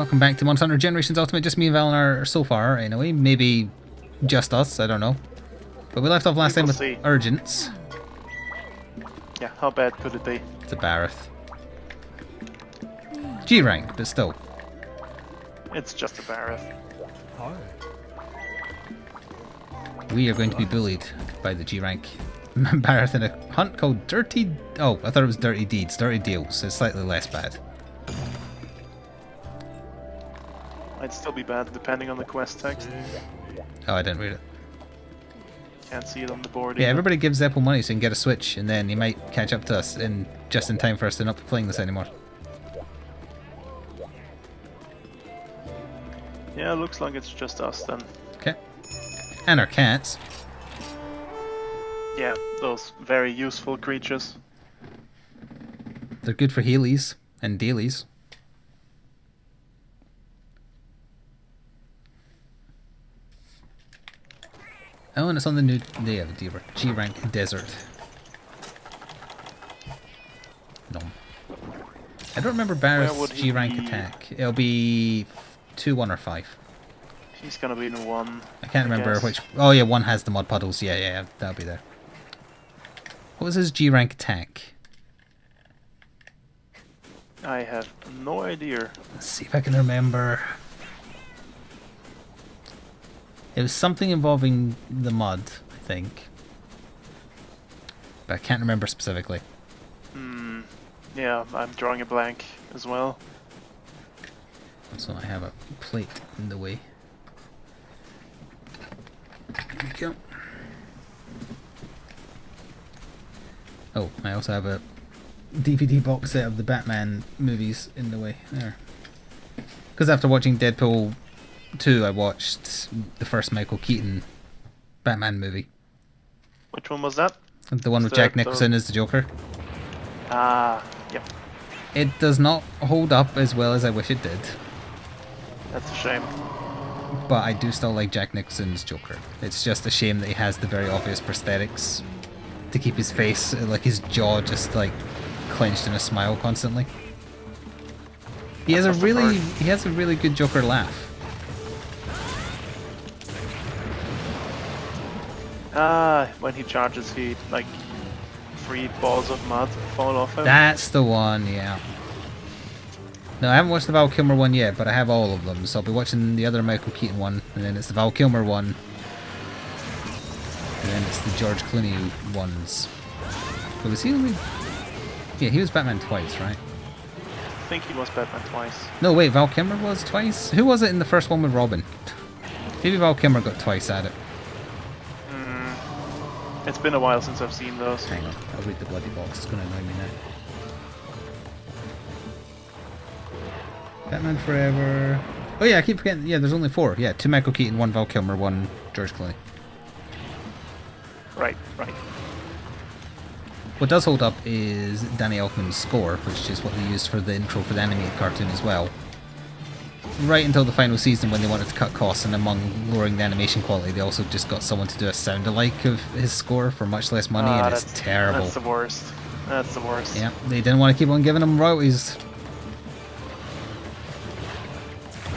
Welcome back to Monster Hunter Generations Ultimate. Just me and Valinar so far, anyway. Maybe just us, I don't know. But we left off last time with Urgence. Yeah, how bad could it be? It's a Barith. G rank, but still. It's just a Barith. We are going to be bullied by the G rank Barith in a hunt called Dirty... Oh, I thought it was Dirty Deeds. Dirty Deals. It's slightly less bad. Might still be bad depending on the quest text. Oh, I didn't read it. Can't see it on the board Yeah, either. everybody gives Zeppel money so he can get a Switch, and then he might catch up to us just in time for us to not be playing this anymore. Yeah, looks like it's just us then. Okay. And our cats. Yeah, those very useful creatures. They're good for healies and dailies. Oh, and it's on the new G rank desert. No. I don't remember Barrett's G rank attack. It'll be 2, 1, or 5. He's gonna be in 1. I can't remember which. Oh yeah, 1 has the mud puddles. Yeah, that'll be there. What was his G rank attack? I have no idea. Let's see if I can remember. It was something involving the mud, I think. But I can't remember specifically. Yeah, I'm drawing a blank as well. So I have a plate in the way. There we go. Oh, I also have a DVD box set of the Batman movies in the way. There. Because after watching Deadpool 2, I watched the first Michael Keaton Batman movie. Which one was that? The one with Jack Nicholson as the Joker. Ah, yep. It does not hold up as well as I wish it did. That's a shame. But I do still like Jack Nicholson's Joker. It's just a shame that he has the very obvious prosthetics to keep his face, like his jaw just like clenched in a smile constantly. He has a really good Joker laugh. Ah, when he charges, he like 3 balls of mud fall off him. That's the one, yeah. No, I haven't watched the Val Kilmer one yet, but I have all of them, so I'll be watching the other Michael Keaton one, and then it's the Val Kilmer one, and then it's the George Clooney ones. But was he only... Yeah, he was Batman twice, right? I think he was Batman twice. No, wait, Val Kilmer was twice? Who was it in the first one with Robin? Maybe Val Kilmer got twice at it. It's been a while since I've seen those. Hang on, I'll read the bloody box, it's gonna annoy me now. Batman Forever... Oh yeah, I keep forgetting, yeah, there's only 4. Yeah, 2 Michael Keaton, 1 Val Kilmer, 1 George Clooney. Right. What does hold up is Danny Elfman's score, which is what they used for the intro for the animated cartoon as well. Right until the final season when they wanted to cut costs, and among lowering the animation quality, they also just got someone to do a sound-alike of his score for much less money, and it's terrible. That's the worst. That's the worst. Yeah, they didn't want to keep on giving him royalties. I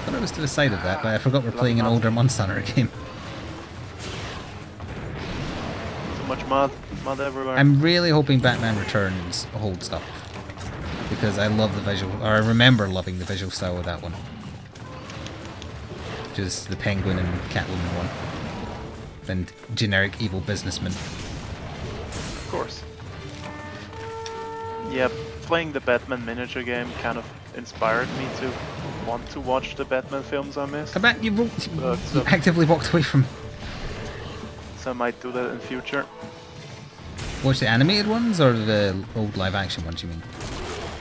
thought it was to the side of that, but I forgot we're playing an older Monster Hunter game. Too much mud everywhere. I'm really hoping Batman Returns holds up, because I love the visual, or I remember loving the visual style of that one. Which is the Penguin and Catwoman one. And generic evil businessman. Of course. Yeah, playing the Batman miniature game kind of inspired me to want to watch the Batman films I missed. Come back, you actively walked away from... So I might do that in future. Watch the animated ones, or the old live action ones, you mean?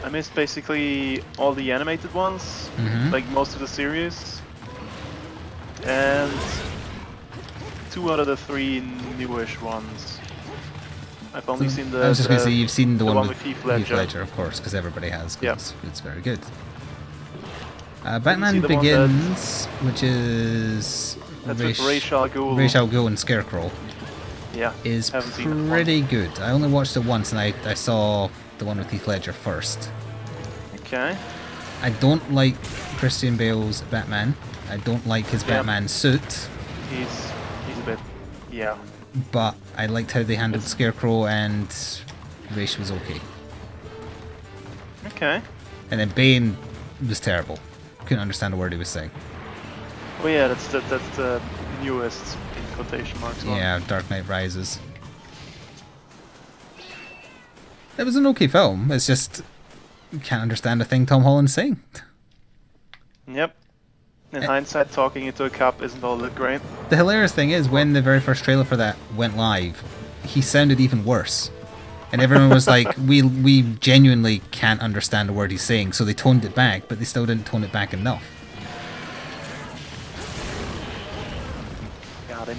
I missed basically all the animated ones, like most of the series. And 2 out of the 3 newish ones. I've only seen the... I was just going to say, you've seen the one with Heath Ledger, of course, because everybody has. Yeah. It's very good. Batman Begins, which is... Ra's al Ghul. Ra's al Ghul and Scarecrow. Yeah, is pretty good. I only watched it once, and I saw the one with Heath Ledger first. Okay. I don't like Christian Bale's Batman. I don't like his Batman suit. He's a bit, yeah. But I liked how they handled Scarecrow, and Ra's was okay. Okay. And then Bane was terrible. Couldn't understand a word he was saying. Oh yeah, that's the newest in quotation marks one. Yeah, Dark Knight Rises. It was an okay film. It's just you can't understand a thing Tom Holland's saying. Yep. In hindsight, talking into a cup isn't all that great. The hilarious thing is, when the very first trailer for that went live, he sounded even worse. And everyone was like, we genuinely can't understand a word he's saying, so they toned it back, but they still didn't tone it back enough. Got him.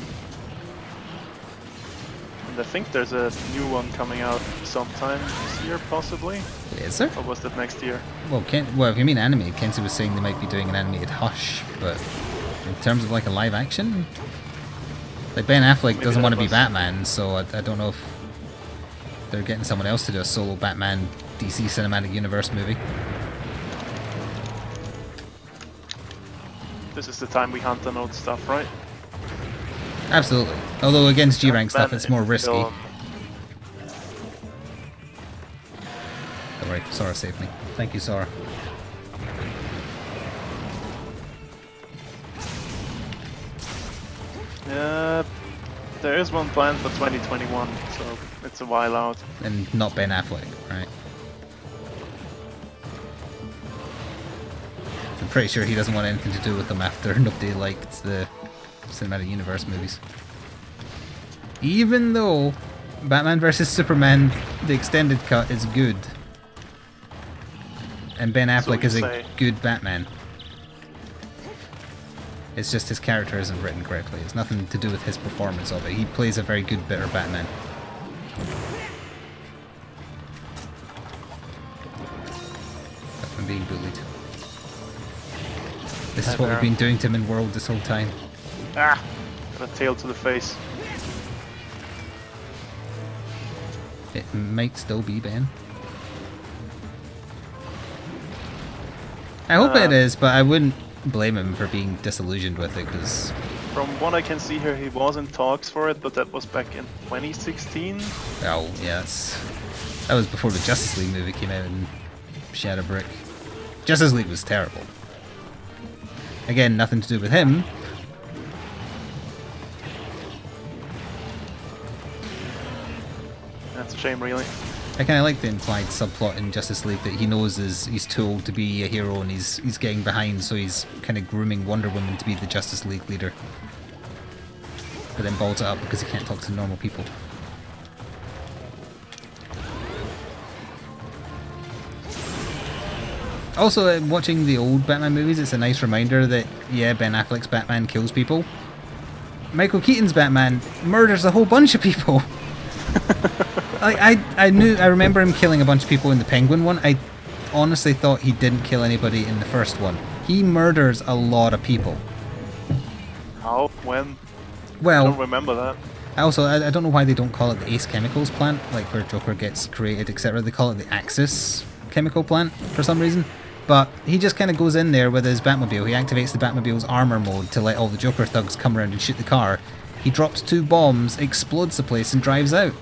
And I think there's a new one coming out sometime this year, possibly. Is there? Or was that next year? Well, if you mean animated, Kenzie was saying they might be doing an animated Hush, but in terms of like a live action, like Ben Affleck Maybe doesn't want to be was- Batman, so I don't know if they're getting someone else to do a solo Batman DC Cinematic Universe movie. This is the time we hunt on old stuff, right? Absolutely. Although against G-rank stuff, Batman it's more in risky. film. Don't worry, Sora saved me. Thank you, Sora. There is one planned for 2021, so it's a while out. And not Ben Affleck, right? I'm pretty sure he doesn't want anything to do with them after nobody liked the Cinematic Universe movies. Even though Batman vs Superman, the extended cut, is good. And Ben Affleck is a good Batman. It's just his character isn't written correctly. It's nothing to do with his performance of it. He plays a very good, bitter Batman. I'm being bullied. This is what we've been doing to him in World this whole time. Ah! Got a tail to the face. It might still be Ben. I hope it is, but I wouldn't blame him for being disillusioned with it, because... From what I can see here, he was in talks for it, but that was back in 2016. Oh, yeah, that was before the Justice League movie came out and shat a brick. Justice League was terrible. Again, nothing to do with him. That's a shame, really. I kind of like the implied subplot in Justice League that he knows he's too old to be a hero and he's getting behind, so he's kind of grooming Wonder Woman to be the Justice League leader. But then balls it up because he can't talk to normal people. Also, watching the old Batman movies, it's a nice reminder that, yeah, Ben Affleck's Batman kills people. Michael Keaton's Batman murders a whole bunch of people. I remember him killing a bunch of people in the Penguin one. I honestly thought he didn't kill anybody in the first one. He murders a lot of people. How? When? Well, I don't remember that. I don't know why they don't call it the Ace Chemicals plant, like where Joker gets created, etc. They call it the Axis Chemical Plant for some reason. But he just kind of goes in there with his Batmobile. He activates the Batmobile's armor mode to let all the Joker thugs come around and shoot the car. He drops 2 bombs, explodes the place, and drives out.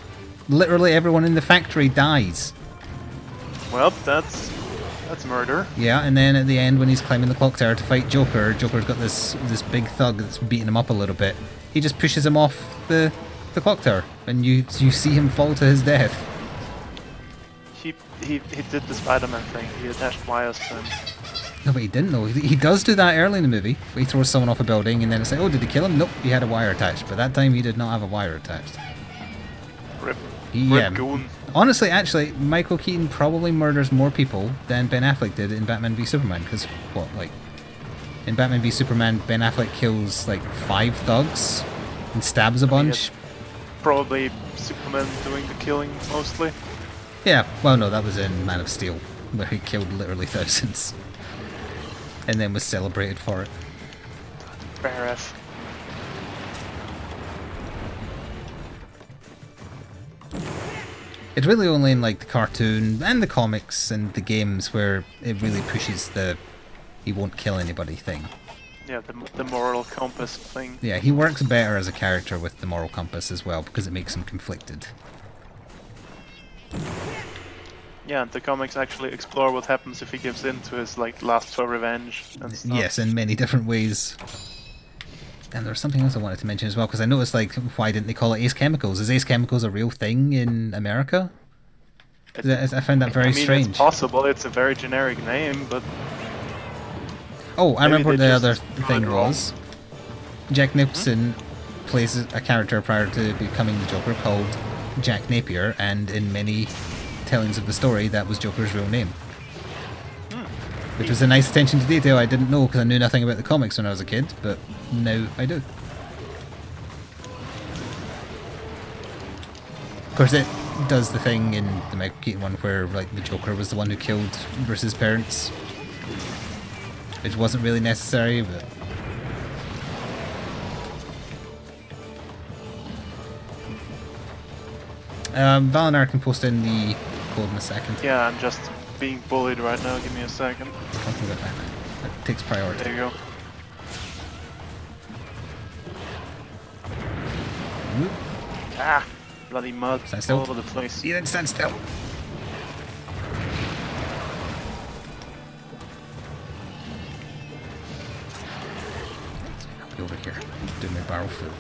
Literally everyone in the factory dies. Well, that's murder. Yeah, and then at the end when he's climbing the clock tower to fight Joker, Joker's got this big thug that's beating him up a little bit. He just pushes him off the clock tower, and you see him fall to his death. He did the Spider-Man thing. He attached wires to him. No, but he didn't though. He does do that early in the movie. Where he throws someone off a building, and then it's like, oh, did he kill him? Nope, he had a wire attached. But that time he did not have a wire attached. Rip. Yeah. Rip goon. Honestly, actually, Michael Keaton probably murders more people than Ben Affleck did in Batman v Superman. Because, in Batman v Superman, Ben Affleck kills, 5 thugs and stabs a bunch. Probably Superman doing the killing, mostly. Yeah, well, no, that was in Man of Steel, where he killed literally thousands. And then was celebrated for it. Badass. It's really only in like the cartoon and the comics and the games where it really pushes the he won't kill anybody thing. Yeah, the moral compass thing. Yeah, he works better as a character with the moral compass as well because it makes him conflicted. Yeah, and the comics actually explore what happens if he gives in to his like lust for revenge and stuff. Yes, in many different ways. And there's something else I wanted to mention as well, because I noticed, like, why didn't they call it Ace Chemicals? Is Ace Chemicals a real thing in America? I found that very strange. It's possible, it's a very generic name, but... Oh, I remember what the other just thing was. Jack Nicholson plays a character prior to becoming the Joker called Jack Napier, and in many tellings of the story, that was Joker's real name. Which was a nice attention to detail I didn't know because I knew nothing about the comics when I was a kid, but now I do. Of course, it does the thing in the Michael Keaton one where like the Joker was the one who killed Bruce's parents, which wasn't really necessary, but... Valinar can post in the code in a second. Yeah, I'm just being bullied right now, give me a second. Talking about that, that takes priority. There you go. Whoop. Ah! Bloody mud Stand still. all over the place. You didn't stand still. I'll be over here, doing my barrel full.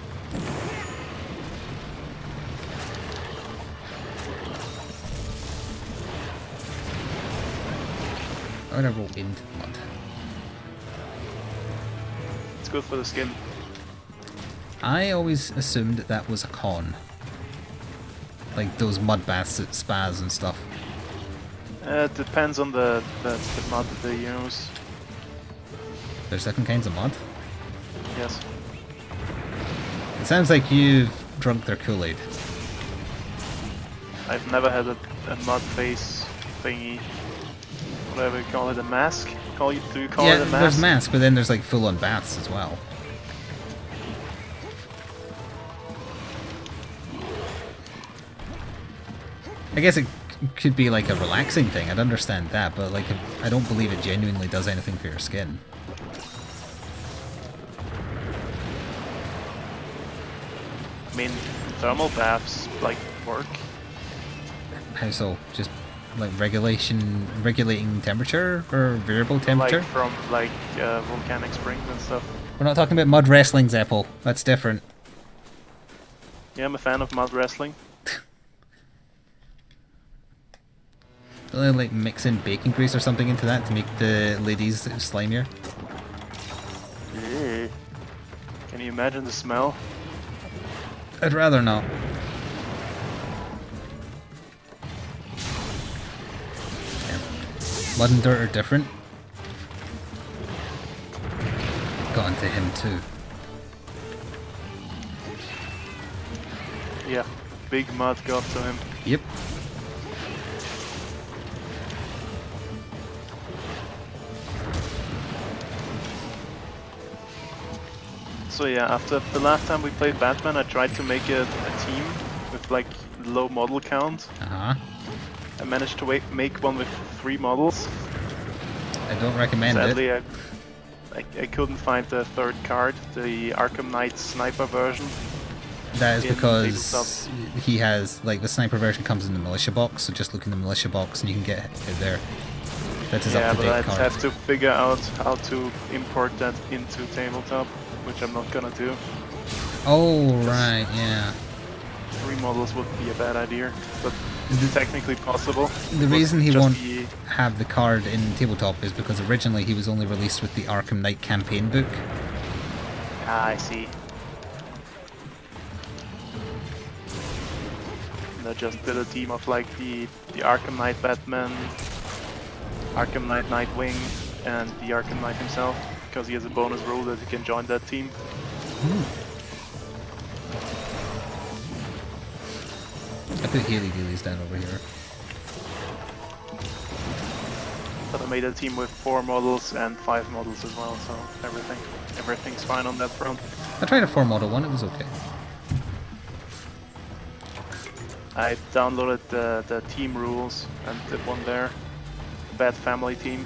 I'm gonna roll into the mud. It's good for the skin. I always assumed that was a con. Like those mud baths at spas and stuff. It depends on the mud that they use. There's different kinds of mud. Yes. It sounds like you've drunk their Kool-Aid. I've never had a mud face thingy. Whatever you call it, a mask? Do you call it a mask? Yeah, there's masks, but then there's like full-on baths as well. I guess it could be like a relaxing thing, I'd understand that, but like I don't believe it genuinely does anything for your skin. I mean, thermal baths, like, work. How so? Just like regulating temperature or variable temperature? Like from, like, volcanic springs and stuff. We're not talking about mud wrestling, Zeppel. That's different. Yeah, I'm a fan of mud wrestling. Like mix in bacon grease or something into that to make the ladies slimier. Ew. Can you imagine the smell? I'd rather not. Yeah. Mud and dirt are different. Got into him too. Yeah, big mud got to him. Yep. So yeah, after the last time we played Batman, I tried to make a team with like low model count. Uh-huh. I managed to make one with 3 models. I don't recommend Sadly, it. I couldn't find the 3rd card, the Arkham Knight sniper version. That is in because he has, like, the sniper version comes in the militia box, so just look in the militia box and you can get it there. That is Yeah, up to but date I'd card. have to figure out how to import that into tabletop, which I'm not gonna do. Oh, right, yeah. 3 models would be a bad idea, but it's technically possible. The reason he Just won't be- have the card in tabletop is because originally he was only released with the Arkham Knight campaign book. Ah, I see. And I just did a team of like the Arkham Knight Batman, Arkham Knight Nightwing, and the Arkham Knight himself, because he has a bonus rule that he can join that team. I put Healy Dealies down over here. But I made a team with 4 models and 5 models as well, so everything's fine on that front. I tried a 4 model one, it was okay. I downloaded the team rules and did one there. Bad family team.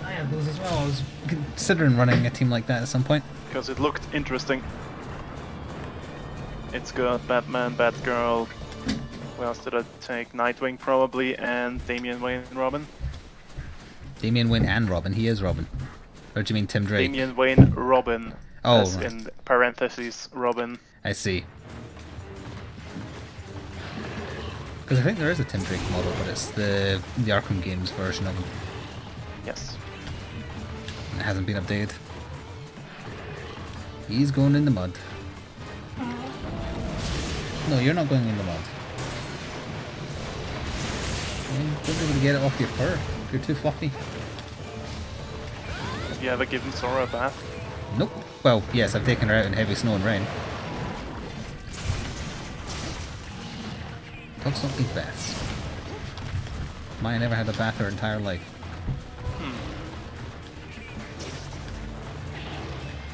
I have those as well. I was considering running a team like that at some point. Because it looked interesting. It's got Batman, Batgirl. Who else did I take? Nightwing probably, and Damian Wayne and Robin. Damian Wayne and Robin. He is Robin. Or do you mean Tim Drake? Damian Wayne Robin. Oh, as right. in parentheses Robin. I see. Because I think there is a Tim Drake model, but it's the Arkham Games version of him. Yes. It hasn't been updated. He's going in the mud. No, you're not going in the mud. Don't be able to get it off your fur. You're too fluffy. Have you ever given Sora a bath? Nope. Well, yes, I've taken her out in heavy snow and rain. Dogs don't need baths. Maya never had a bath her entire life.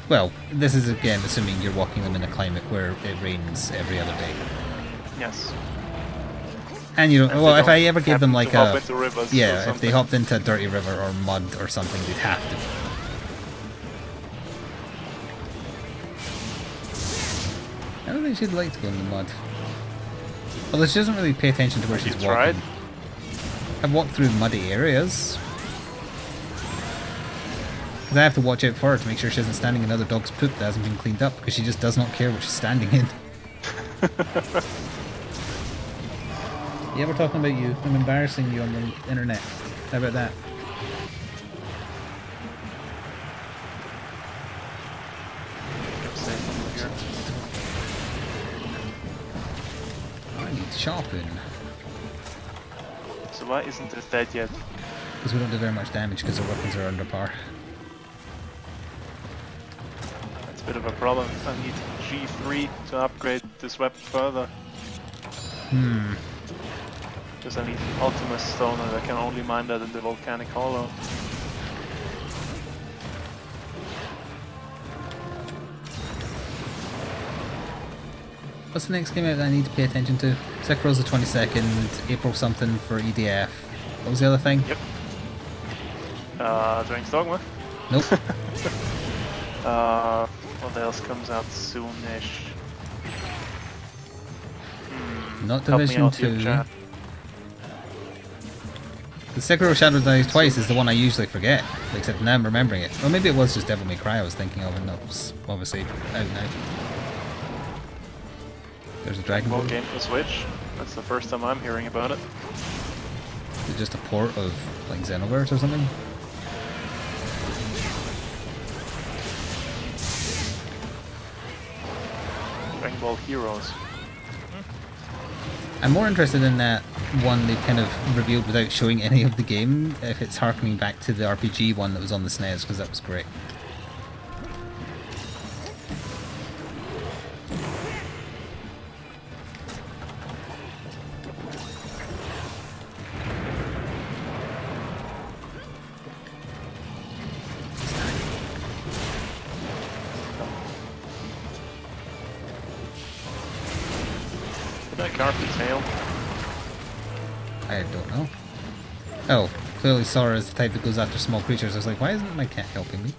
Well, this is again assuming you're walking them in a climate where it rains every other day. Yes. And you know, And well, they if I don't ever gave them like hop a, into rivers or yeah, if they something. hopped into a dirty river or mud or something, they'd have to. I don't think she'd like to go in the mud. Although she doesn't really pay attention to where she's you tried? walking. I've walked through muddy areas. Because I have to watch out for her to make sure she isn't standing in other dog's poop that hasn't been cleaned up, because she just does not care what she's standing in. Yeah, we're talking about you. I'm embarrassing you on the internet. How about that? I need sharpen. So why isn't it dead yet? Because we don't do very much damage because our weapons are under par. That's a bit of a problem. I need G3 to upgrade this weapon further. Because I need Ultimate Stone and I can only mine that in the Volcanic Hollow. What's the next game out that I need to pay attention to? Sekiro's the 22nd, April something for EDF. What was the other thing? Yep. Dragon's Dogma. Nope. What else comes out soonish? Not Help me Division out here, 2. chat. The Sekiro Shadow Dies Twice is the one I usually forget, except now I'm remembering it. Or maybe it was just Devil May Cry I was thinking of, and that was obviously out now. There's a Dragon Ball. Well, game for Switch. That's the first time I'm hearing about it. Is it just a port of like Xenoverse or something? Dragon Ball Heroes. I'm more interested in that one they kind of revealed without showing any of the game, if it's harkening back to the RPG one that was on the SNES, because that was great. Did I carve the tail? I don't know. Oh, clearly Sora is the type that goes after small creatures. I was like, why isn't my cat helping me?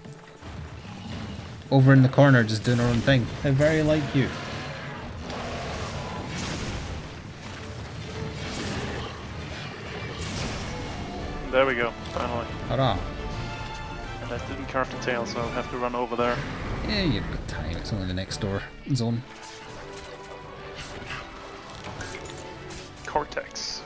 Over in the corner, just doing her own thing. How very like you. There we go, finally. Hurrah. And I didn't carve the tail, so I'll have to run over there. Yeah, you've got time. It's only the next door zone. Cortex.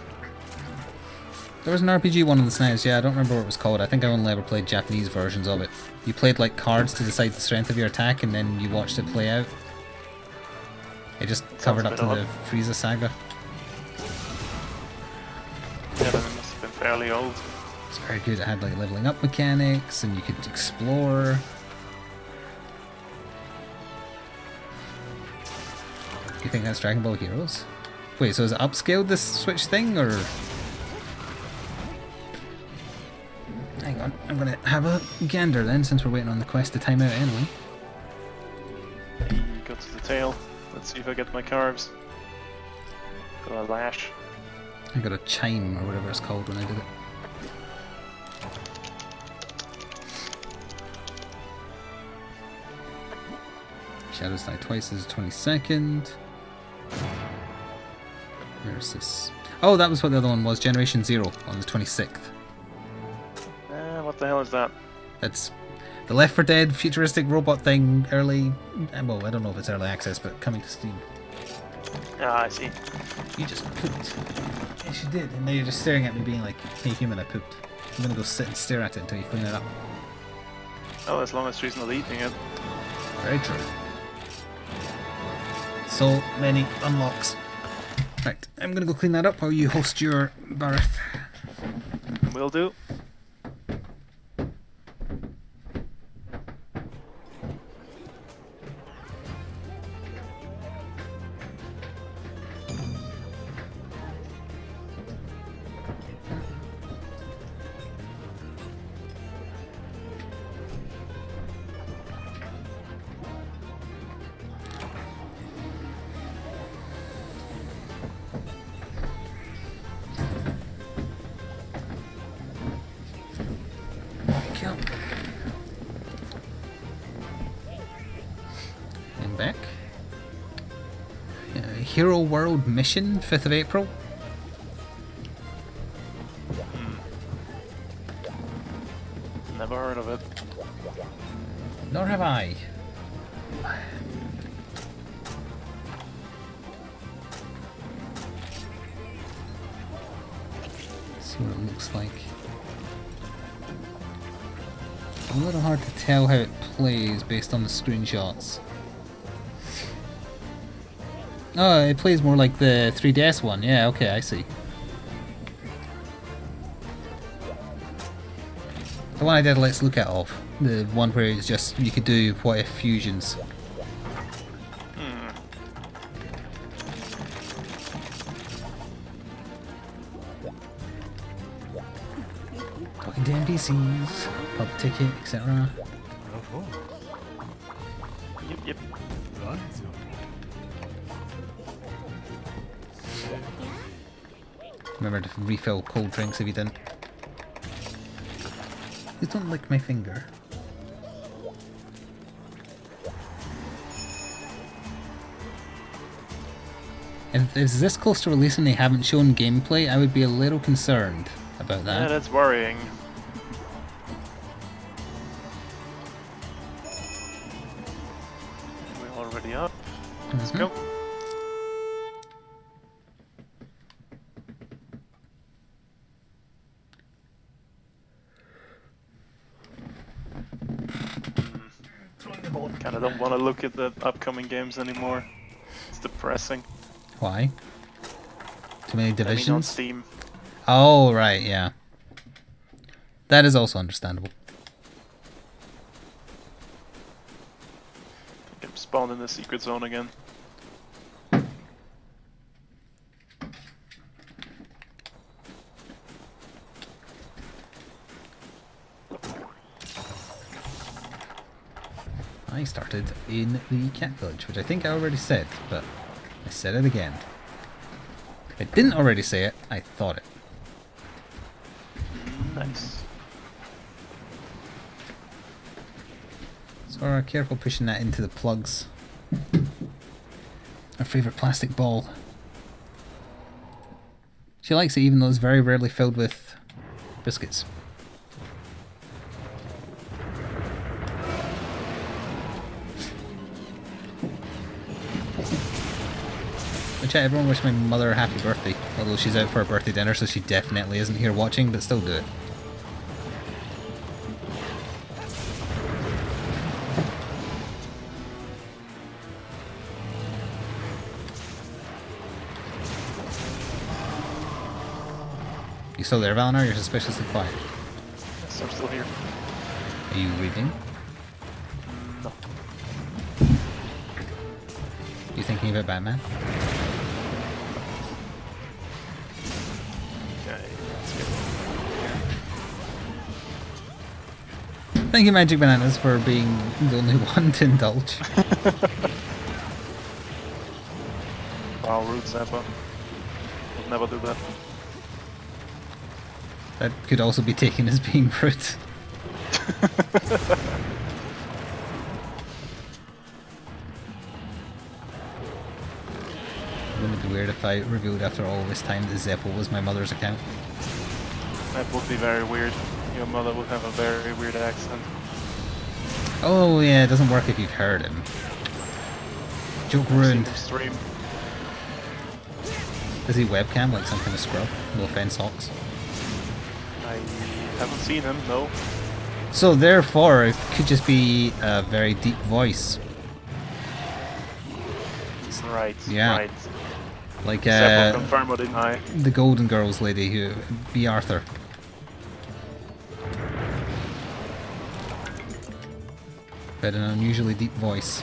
There was an RPG one on the SNES, yeah, I don't remember what it was called. I think I only ever played Japanese versions of it. You played like cards to decide the strength of your attack and then you watched it play out. It just covered up to the Frieza saga. Yeah, then it must have been fairly old. It's very good. It had like leveling up mechanics and you could explore. You think that's Dragon Ball Heroes? Wait, so is it upscaled this Switch thing, or...? Hang on, I'm gonna have a gander then, since we're waiting on the quest to time out anyway. Go to the tail. Let's see if I get my carves. Got a lash. I got a chime or whatever it's called when I did it. Shadows die twice as a 22nd. Where's this? Oh, that was what the other one was. Generation 0 on the 26th. What the hell is that? That's the Left 4 Dead futuristic robot thing. Early... Well, I don't know if it's early access, but coming to Steam. Ah, I see. You just pooped. Yes, you did. And now you're just staring at me being like, hey human, I pooped. I'm gonna go sit and stare at it until you clean it up. Oh, as long as she's not eating it. Very true. So many unlocks. Right, I'm gonna go clean that up while you host your Barith. Will do. And back. Hero World Mission, 5th of April. Never heard of it. Nor have I. See what it looks like. A little hard to tell how it plays based on the screenshots. Oh, it plays more like the 3DS one. Yeah, okay, I see. The one I did a Let's Look at of. The one where it's just, you could do what if fusions. Talking to NPCs, pub ticket, etc. Yep. Remember to refill cold drinks if you didn't. Please don't lick my finger. If it's this close to release and they haven't shown gameplay, I would be a little concerned about that. Yeah, that's worrying. We're already up. Let's go. Kinda don't want to look at the upcoming games anymore. It's depressing. Why? Too many I mean, on divisions? Steam. Oh, right, yeah. That is also understandable. I'm spawned in the secret zone again. I started in the cat village, which I think I already said, but I said it again. If I didn't already say it, I thought it. Nice. So careful pushing that into the plugs. Our favourite plastic ball. She likes it even though it's very rarely filled with biscuits. Chat, everyone wish my mother a happy birthday. Although she's out for a birthday dinner, so she definitely isn't here watching, but still do it. You still there, Valinor? You're suspiciously quiet. Yes, I'm still here. Are you reading? No. You thinking about Batman? Thank you, Magic Bananas, for being the only one to indulge. Wow, rude Zappa. Would never do that. That could also be taken as being rude. Wouldn't it be weird if I revealed after all this time that Zeppel was my mother's account? That would be very weird. Your mother would have a very weird accent. Oh yeah, it doesn't work if you've heard him. Joke ruined. Stream. Is he webcam like some kind of scrub? No offense, Hawks. I haven't seen him, no. So therefore, it could just be a very deep voice. Right, yeah. right. Like confirm or deny. the Golden Girls lady who B. Arthur. But an unusually deep voice.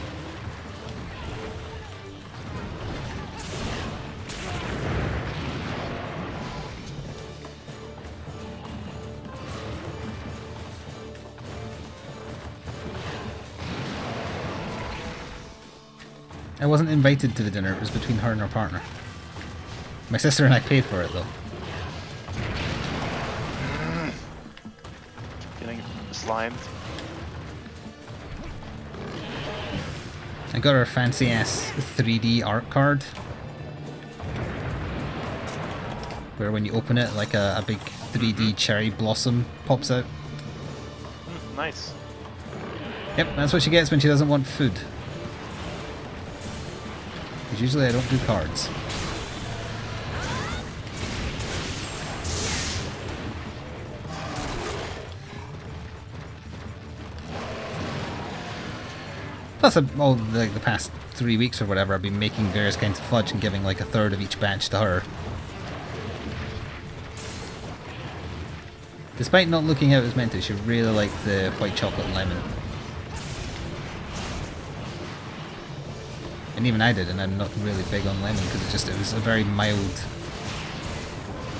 I wasn't invited to the dinner, it was between her and her partner. My sister and I paid for it though. Getting slimed. I got her a fancy ass 3D art card. Where when you open it, like a big 3D cherry blossom pops out. Nice. Yep, that's what she gets when she doesn't want food. Because usually I don't do cards. Plus, all the past 3 weeks or whatever, I've been making various kinds of fudge and giving like a third of each batch to her. Despite not looking how it was meant to, she really liked the white chocolate and lemon. And even I did, and I'm not really big on lemon because it was a very mild,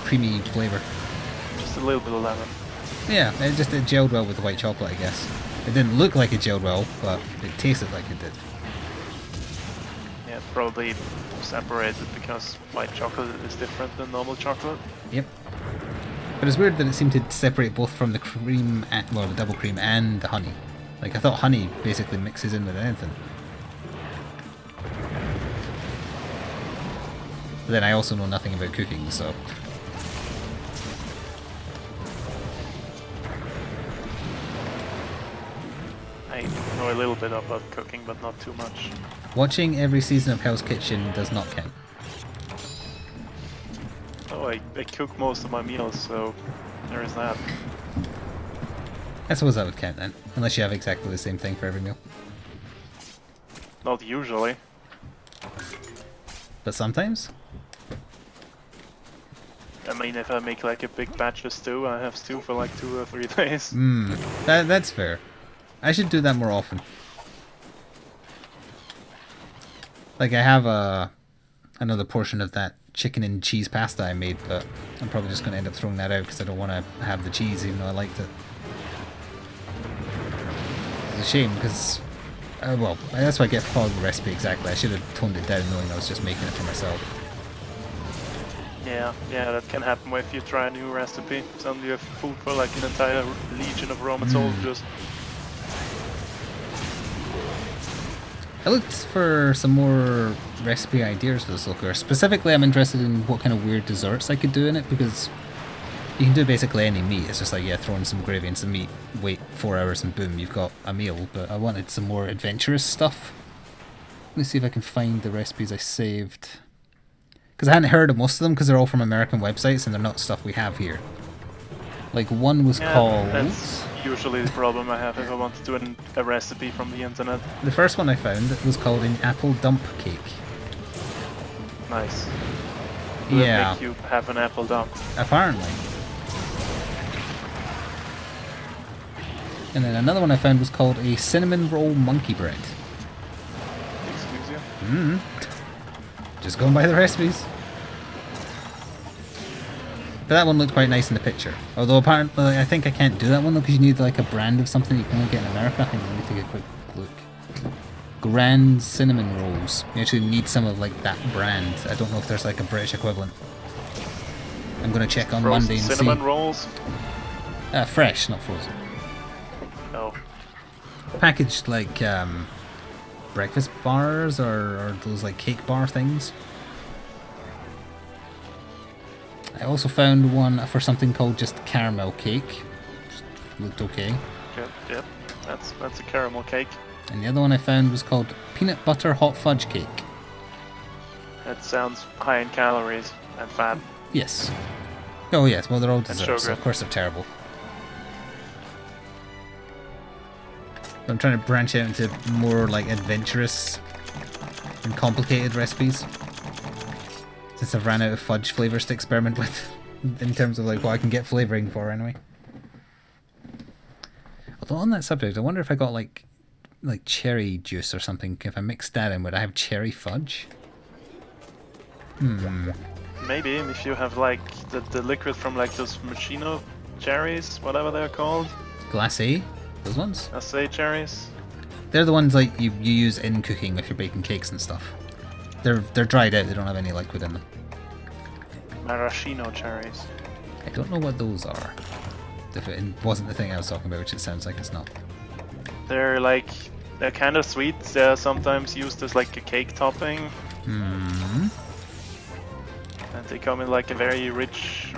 creamy flavour. Just a little bit of lemon. Yeah, it gelled well with the white chocolate, I guess. It didn't look like it gelled well, but it tasted like it did. Yeah, probably separated because white chocolate is different than normal chocolate. Yep. But it's weird that it seemed to separate both from the cream, well, the double cream and the honey. Like, I thought honey basically mixes in with anything. But then I also know nothing about cooking, so... I know a little bit about cooking, but not too much. Watching every season of Hell's Kitchen does not count. Oh, I cook most of my meals, so there is that. I suppose that would count then, unless you have exactly the same thing for every meal. Not usually. But sometimes? I mean, if I make like a big batch of stew, I have stew for like 2 or 3 days. That's fair. I should do that more often. Like, I have another portion of that chicken and cheese pasta I made, but I'm probably just going to end up throwing that out because I don't want to have the cheese even though I liked it. It's a shame because, well, that's why I get following the recipe exactly. I should have toned it down knowing I was just making it for myself. Yeah, that can happen if you try a new recipe. Suddenly you have food for like an entire legion of Roman soldiers. I looked for some more recipe ideas for this looker. Specifically, I'm interested in what kind of weird desserts I could do in it, because you can do basically any meat. It's just like, yeah, throw in some gravy and some meat, wait 4 hours and boom, you've got a meal. But I wanted some more adventurous stuff. Let me see if I can find the recipes I saved. Because I hadn't heard of most of them, because they're all from American websites and they're not stuff we have here. Like, one was called... That's usually the problem I have if I want to do a recipe from the internet. The first one I found was called an apple dump cake. Nice. Will it Yeah. make you have an apple dump? Apparently. And then another one I found was called a cinnamon roll monkey bread. Excuse you? Just going by the recipes. But that one looked quite nice in the picture. Although apparently, I think I can't do that one though, because you need like a brand of something you can only get in America. Hang on, let me take a quick look. Grand cinnamon rolls. You actually need some of like that brand. I don't know if there's like a British equivalent. I'm going to check on Frozen Monday and cinnamon see. rolls? Fresh, not frozen. No. Packaged like breakfast bars or those like cake bar things. I also found one for something called just caramel cake. Just looked okay. Yep. That's a caramel cake. And the other one I found was called peanut butter hot fudge cake. That sounds high in calories and fat. Yes. Oh yes, well they're all desserts, so sugar. of course they're terrible. I'm trying to branch out into more like adventurous and complicated recipes. Since I've ran out of fudge flavors to experiment with in terms of like what I can get flavoring for anyway. Although on that subject, I wonder if I got like cherry juice or something. If I mixed that in, would I have cherry fudge? Maybe if you have like the liquid from like those machino cherries, whatever they're called. Glacé? Those ones? Acai cherries. They're the ones like you use in cooking if you're baking cakes and stuff. They're dried out, they don't have any liquid in them. Maraschino cherries. I don't know what those are. If it wasn't the thing I was talking about, which it sounds like it's not. They're kind of sweet. They're sometimes used as like a cake topping. Hmm. And they come in like a very rich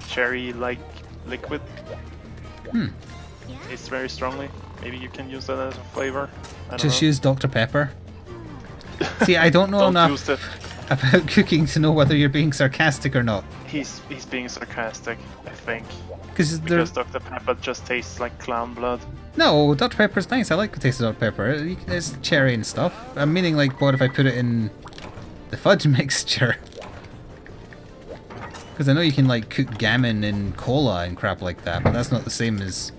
cherry-like liquid. Tastes very strongly. Maybe you can use that as a flavor. I don't Just know. use Dr. Pepper. See, I don't know Don't enough use it. about cooking to know whether you're being sarcastic or not. He's being sarcastic, I think. Because Because Dr. Pepper just tastes like clown blood. no, Dr. Pepper's nice. I like the taste of Dr. Pepper. It's cherry and stuff. I'm meaning like, what if I put it in the fudge mixture? Because I know you can like cook gammon in cola and crap like that, but that's not the same as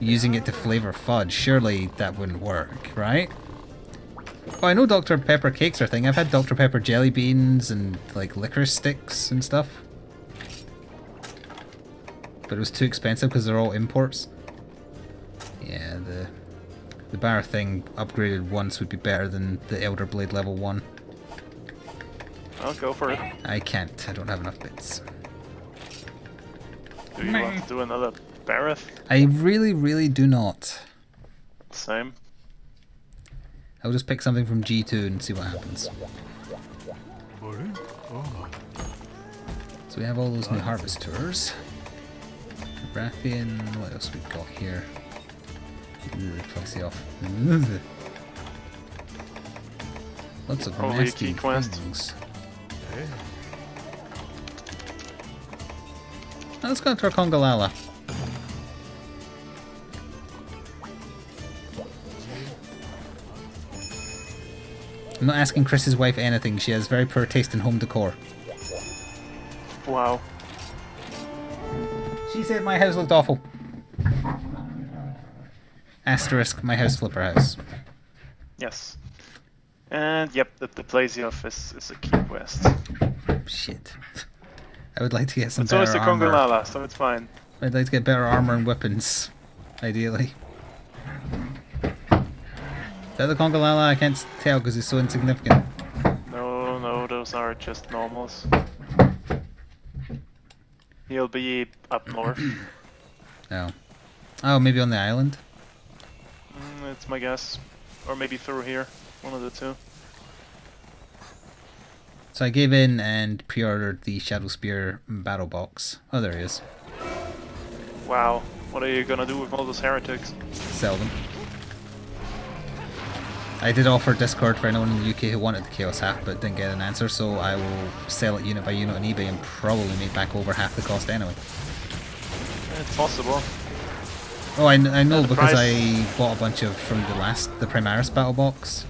using it to flavour fudge. Surely that wouldn't work, right? Oh, I know Dr. Pepper cakes are a thing. I've had Dr. Pepper jelly beans and like licorice sticks and stuff. But it was too expensive because they're all imports. Yeah, the bar thing upgraded once would be better than the Elder Blade level 1. I'll go for it. I can't. I don't have enough bits. Do you want to do another Barrett? I really, really do not. Same. I'll just pick something from G2 and see what happens. So we have all those new harvest tours. Rathian, what else we got here? Plexi off. Lots of Probably a nasty key quest. things. Now let's go to our Kongalala. I'm not asking Chris's wife anything. She has very poor taste in home decor. Wow. She said my house looked awful. Asterisk, my house flipper house. Yes. And yep, the Plazio is a key quest. Shit. I would like to get some So better is the armor. Kongolala, so it's fine. I'd like to get better armor and weapons, ideally. Is that the Kongalala? I can't tell because it's so insignificant. No, those are just normals. He'll be up north. Oh. Oh, maybe on the island? It's my guess. Or maybe through here. One of the two. So I gave in and pre-ordered the Shadow Spear battle box. Oh, there he is. Wow. What are you gonna do with all those heretics? Sell them. I did offer Discord for anyone in the UK who wanted the Chaos Half but didn't get an answer, so I will sell it unit by unit on eBay and probably make back over half the cost anyway. It's possible. Oh, I know the because price? I bought a bunch of from the Primaris battle box.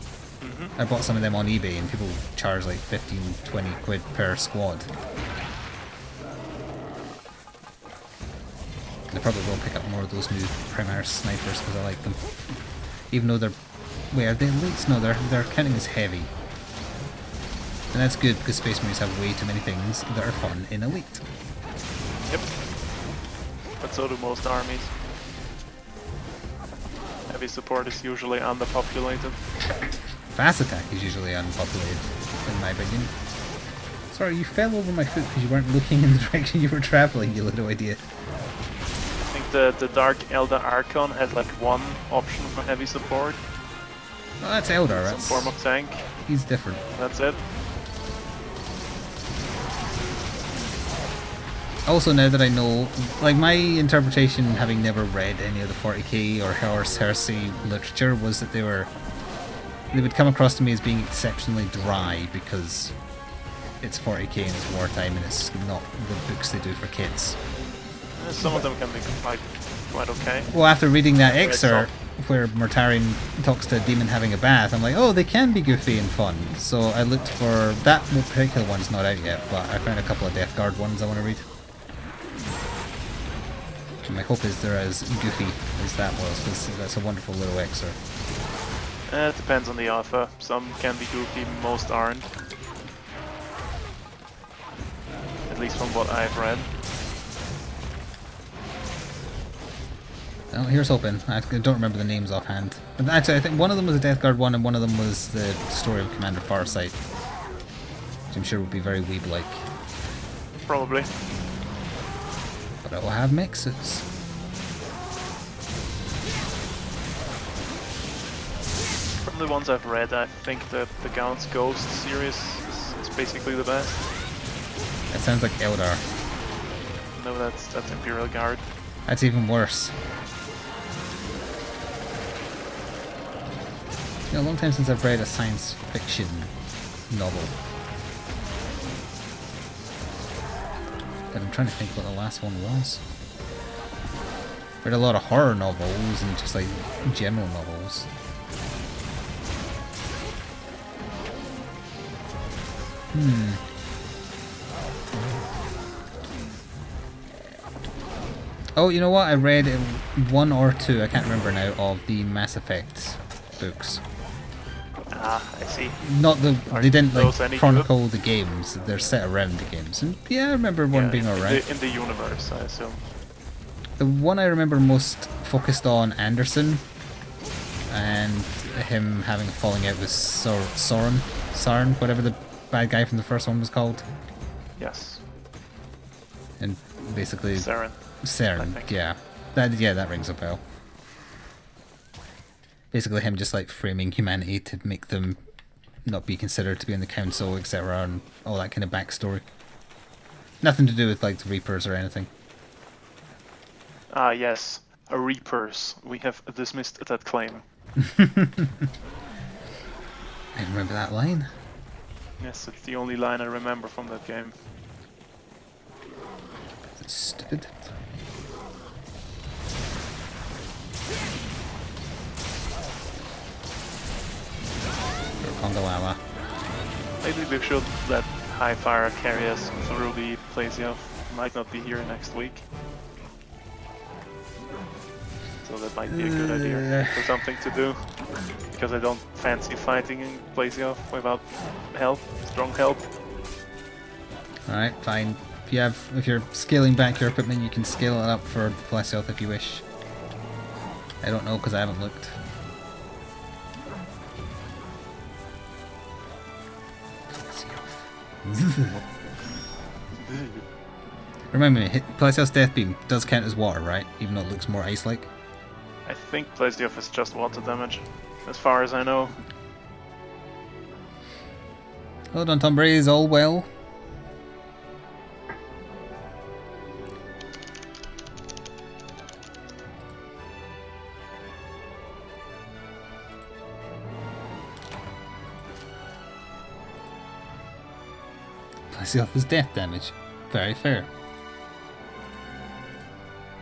I bought some of them on eBay and people charge like 15-20 quid per squad. I probably will pick up more of those new Primaris snipers because I like them. Even though they're... Wait, are they elites? No, they're counting as heavy. And that's good because Space Marines have way too many things that are fun in elite. Yep. But so do most armies. Heavy support is usually underpopulated. Fast attack is usually unpopulated, in my opinion. Sorry, you fell over my foot because you weren't looking in the direction you were traveling, you little idiot. I think the Dark Elder Archon has like one option for heavy support. Well, that's Eldar, Some that's... form of tank. He's different. That's it. Also, now that I know, like, my interpretation, having never read any of the 40k or Horus Heresy literature, was that they would come across to me as being exceptionally dry because it's 40k and it's wartime and it's not the books they do for kids. Some of them can be quite okay. Well, after reading that excerpt where Mortarion talks to a demon having a bath, I'm like, oh, they can be goofy and fun. So I looked for... That particular one's not out yet, but I found a couple of Death Guard ones I want to read. And my hope is they're as goofy as that was, because that's a wonderful little excerpt. It depends on the author. Some can be goofy, most aren't. At least from what I've read. Oh, here's hoping. I don't remember the names offhand. But actually, I think one of them was a Death Guard one, and one of them was the story of Commander Farsight, which I'm sure would be very weeb-like. Probably. But it will have mixes. From the ones I've read, I think that the Gaunt's Ghost series is basically the best. That sounds like Eldar. No, that's Imperial Guard. That's even worse. It's been a long time since I've read a science fiction novel. But I'm trying to think what the last one was. Read a lot of horror novels and just like general novels. Oh, you know what? I read one or two, I can't remember now, of the Mass Effect books. Ah, I see. Not the... They didn't like any chronicle good? the games, they're set around the games. And yeah, I remember one being alright. In the universe, I assume. The one I remember most focused on Anderson and him having a falling out with Soren, whatever the bad guy from the first one was called. Yes. And basically... Saren, yeah. That rings a bell. Basically him just like framing humanity to make them not be considered to be in the council, etc. and all that kind of backstory. Nothing to do with like the Reapers or anything. Ah, yes. A Reapers. We have dismissed that claim. I remember that line. Yes, it's the only line I remember from that game. That's stupid. Kondalama. Maybe we should let Highfire carry us through the Plazioff. Might not be here next week. So that might be a good idea for something to do. Because I don't fancy fighting in Plazioff without help, strong help. Alright, fine. If you're scaling back your equipment, you can scale it up for the Plazioff if you wish. I don't know because I haven't looked. Remember me, Plazioff's Death Beam does count as water, right? Even though it looks more ice-like. I think Plazioff is just water damage, as far as I know. Hold on, Tom Brady, is all well? Plazioff is death damage. Very fair.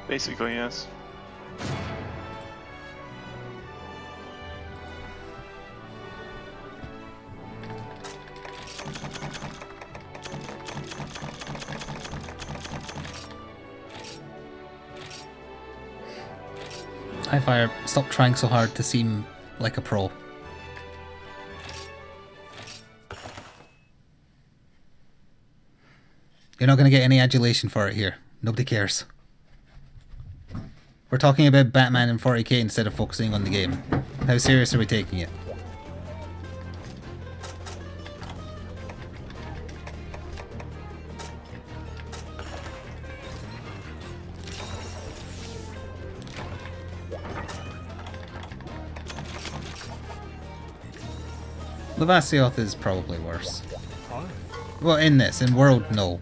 Basically, yes. Highfire, stop trying so hard to seem like a pro. You're not going to get any adulation for it here. Nobody cares. We're talking about Batman and 40k instead of focusing on the game. How serious are we taking it? Levasioth is probably worse. Well, in World, no.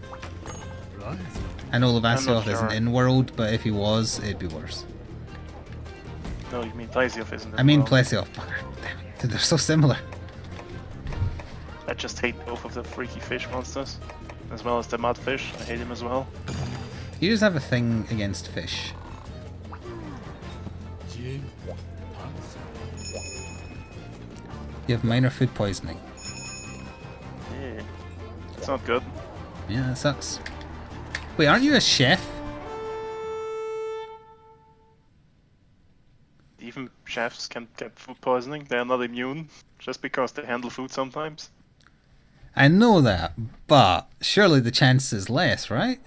I know Levasioth isn't in World, but if he was, it'd be worse. No, you mean Plesioth isn't in I mean World. Plesioth. Bugger. Damn it. They're so similar. I just hate both of the freaky fish monsters. As well as the mudfish. I hate him as well. You just have a thing against fish. You have minor food poisoning. Yeah. It's not good. Yeah, that sucks. Wait, aren't you a chef? Even chefs can get food poisoning. They are not immune. Just because they handle food sometimes. I know that, but surely the chance is less, right?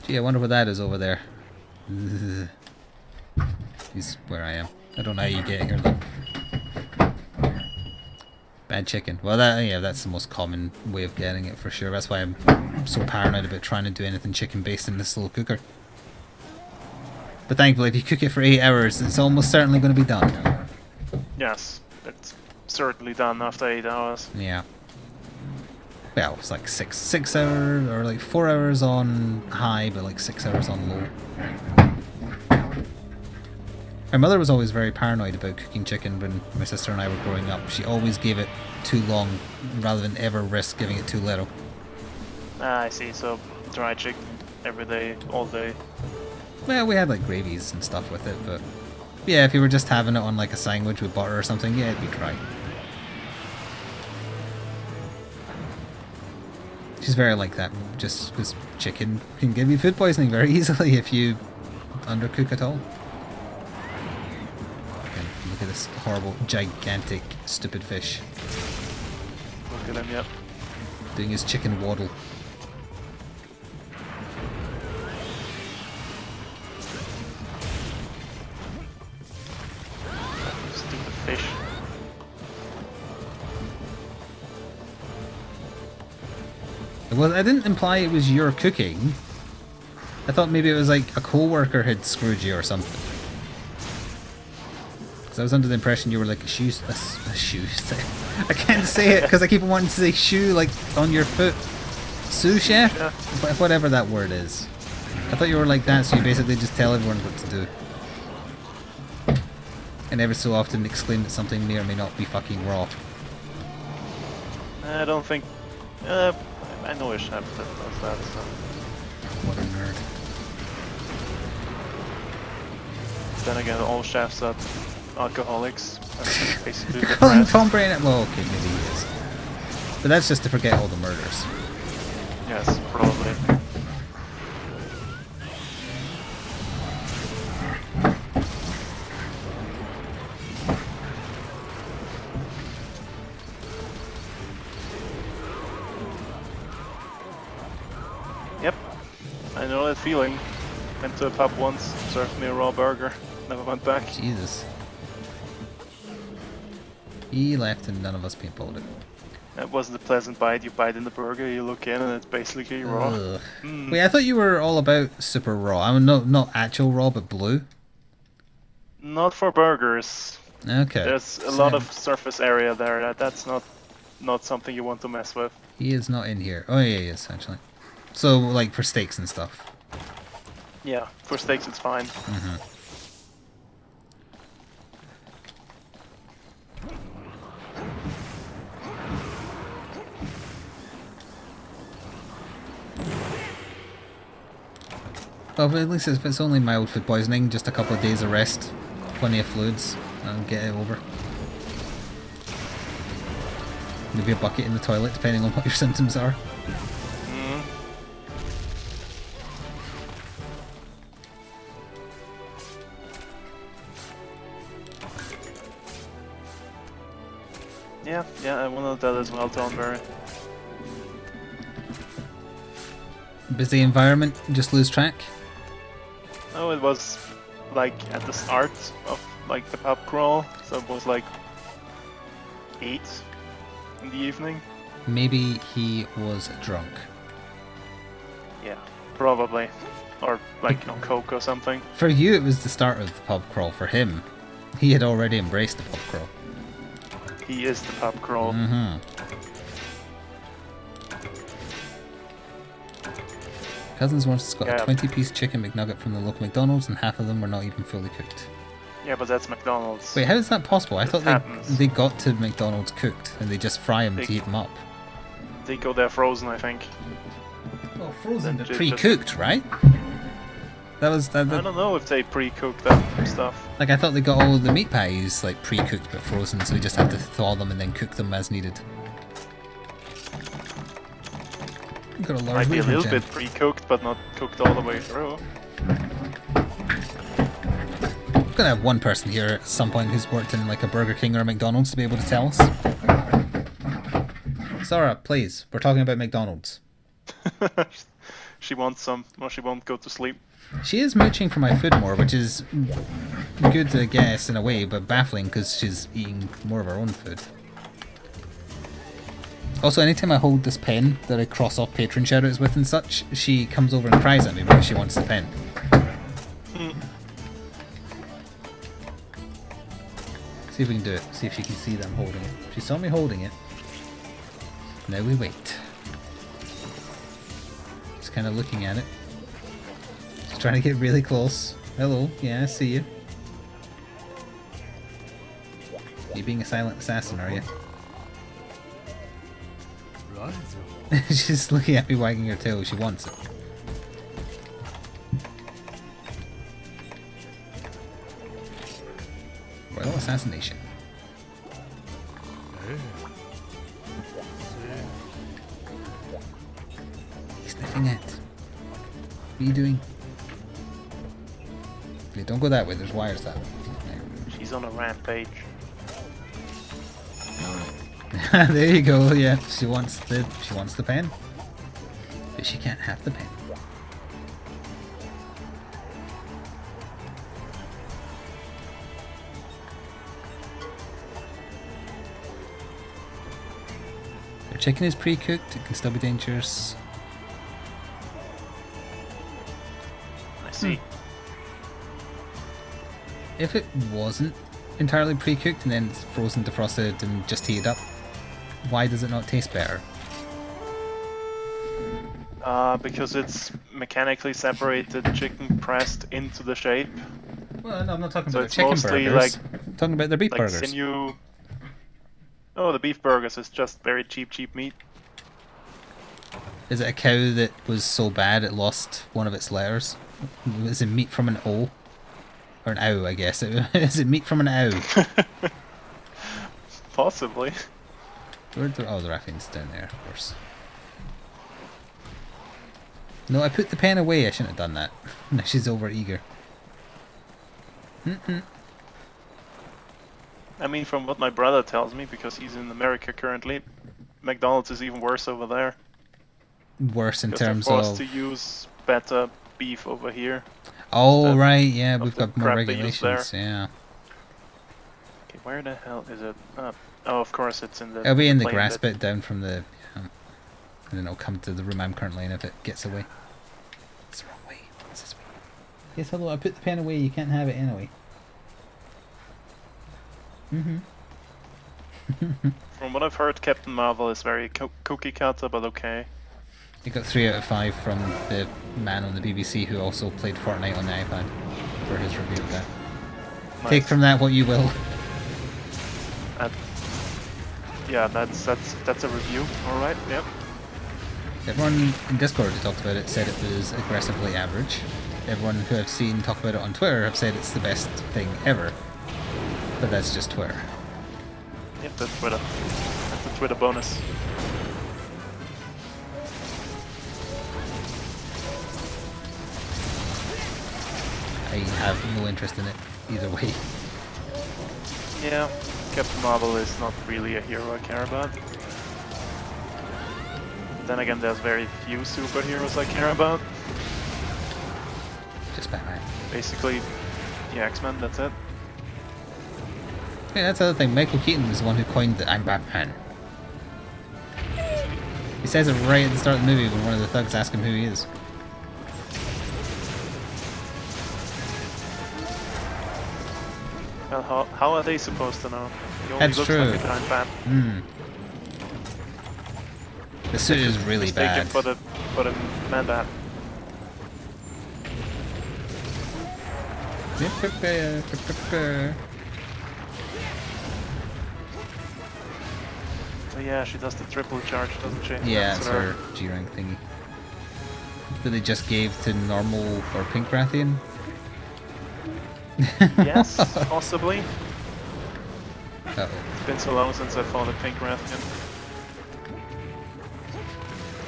Gee, I wonder what that is over there. He's where I am. I don't know how you get here though. Bad chicken. Well, that's the most common way of getting it for sure. That's why I'm so paranoid about trying to do anything chicken based in this little cooker. But thankfully, if you cook it for 8 hours, it's almost certainly going to be done. Yes, it's certainly done after 8 hours. Yeah. Well, it's like 6 hours, or like 4 hours on high, but like 6 hours on low. My mother was always very paranoid about cooking chicken when my sister and I were growing up. She always gave it too long rather than ever risk giving it too little. Ah, I see. So dry chicken every day, all day. Well, we had like gravies and stuff with it, but yeah, if you were just having it on like a sandwich with butter or something, yeah, it'd be dry. She's very like that, just because chicken can give you food poisoning very easily if you undercook at all. Okay, look at this horrible, gigantic, stupid fish. Look at him, yep. Doing his chicken waddle. Stupid fish. Well, I didn't imply it was your cooking. I thought maybe it was like a co-worker had screwed you or something. Because I was under the impression you were like a shoe. I can't say it because I keep wanting to say shoe, like on your foot. Sous chef? Yeah. Whatever that word is. I thought you were like that, so you basically just tell everyone what to do. And every so often exclaim that something may or may not be fucking raw. I don't think. I know a chef that does that. So. What a nerd. Then again, all chefs are alcoholics. That's basically the Calling rest. Tom Brain. Well, okay, maybe he is. But that's just to forget all the murders. Yes, probably. Yep, I know that feeling. Went to a pub once, served me a raw burger, never went back. Jesus. He left and none of us paintballed it. That wasn't a pleasant bite. You bite in the burger, you look in, and it's basically raw. Ugh. Wait, I thought you were all about super raw. I mean, not actual raw, but blue. Not for burgers. Okay. There's a lot of surface area there. That's not something you want to mess with. He is not in here. Oh yeah, he is actually. So like for steaks and stuff. Yeah, for steaks it's fine. Well, but at least if it's only mild food poisoning, just a couple of days of rest, plenty of fluids, and get it over. Maybe a bucket in the toilet, depending on what your symptoms are. Yeah, I wanted that as well, Thornberry. Busy environment, just lose track. No, it was like at the start of like the pub crawl, so it was like 8 in the evening. Maybe he was drunk. Yeah, probably. Or like on coke or something. For you, it was the start of the pub crawl. For him, he had already embraced the pub crawl. He is the pub crawl. Cousins once got a 20-piece chicken McNugget from the local McDonald's, and half of them were not even fully cooked. Yeah, but that's McDonald's. Wait, how is that possible? I thought they got to McDonald's cooked, and they just fry them to heat them up. They go there frozen, I think. Well, frozen but pre-cooked, right? That was. I don't know if they pre-cook that stuff. Like, I thought they got all of the meat pies like pre-cooked but frozen, so we just have to thaw them and then cook them as needed. Got a Might be a little bit pre-cooked, but not cooked all the way through. We're gonna have one person here at some point who's worked in like a Burger King or a McDonald's to be able to tell us. Sarah, please, we're talking about McDonald's. She wants some, or she won't go to sleep. She is mooching for my food more, which is good, I guess, in a way, but baffling because she's eating more of her own food. Also, anytime I hold this pen that I cross off patron shoutouts with and such, she comes over and cries at me because she wants the pen. See if we can do it. See if she can see that I'm holding it. She saw me holding it. Now we wait. Just kind of looking at it. Just trying to get really close. Hello, yeah, I see you. You being a silent assassin, are you? She's looking at me wagging her tail. She wants it. Royal assassination. He's sniffing it. What are you doing? Yeah, don't go that way. There's wires that way. She's on a rampage. There you go. Yeah, she wants the pen, but she can't have the pen. Their chicken is pre-cooked. It can still be dangerous. I see. If it wasn't entirely pre-cooked and then it's frozen, defrosted, and just heated up, why does it not taste better? Because it's mechanically separated chicken pressed into the shape. Well, no, I'm not talking So about it's chicken mostly burgers. I'm talking about their beef like burgers. sinew. Oh, the beef burgers is just very cheap meat. Is it a cow that was so bad it lost one of its letters? Is it meat from an O? Or an ow, I guess. Is it meat from an ow? Possibly. Oh, the raffin's down there, of course. No, I put the pen away. I shouldn't have done that. Now she's over eager. I mean, from what my brother tells me, because he's in America currently, McDonald's is even worse over there. Worse in Because terms they're of... forced to use better beef over here. Oh, right, yeah, we've the got more crap they use regulations, yeah. Okay, where the hell is it? Oh, of course it's in the... It'll be in the plane grass bit down from the... and then it'll come to the room I'm currently in if it gets away. It's the wrong way. It's this way. Yes, hello, I put the pen away. You can't have it anyway. From what I've heard, Captain Marvel is very cookie cutter, but okay. You got 3 out of 5 from the man on the BBC who also played Fortnite on the iPad for his review of that. Nice. Take from that what you will. Yeah, that's a review. All right. Yep. Everyone in Discord who talked about it said it was aggressively average. Everyone who I've seen talk about it on Twitter have said it's the best thing ever. But that's just Twitter. Yep, that's Twitter. That's a Twitter bonus. I have no interest in it either way. Yeah, Captain Marvel is not really a hero I care about. Then again, there's very few superheroes I care about. Just Batman. Basically, the X-Men, that's it. Yeah, that's the other thing. Michael Keaton was the one who coined the I'm Batman. He says it right at the start of the movie when one of the thugs asks him who he is. Well, how are they supposed to know? He only That's looks true. like a giant bat. The suit is really Mistaken bad. for the man bat. Oh yeah, she does the triple charge, doesn't she? Yeah, That's it's her G-rank thingy. That they just gave to normal or pink Rathian. Yes, possibly. Uh-oh. It's been so long since I fought a pink Rathian.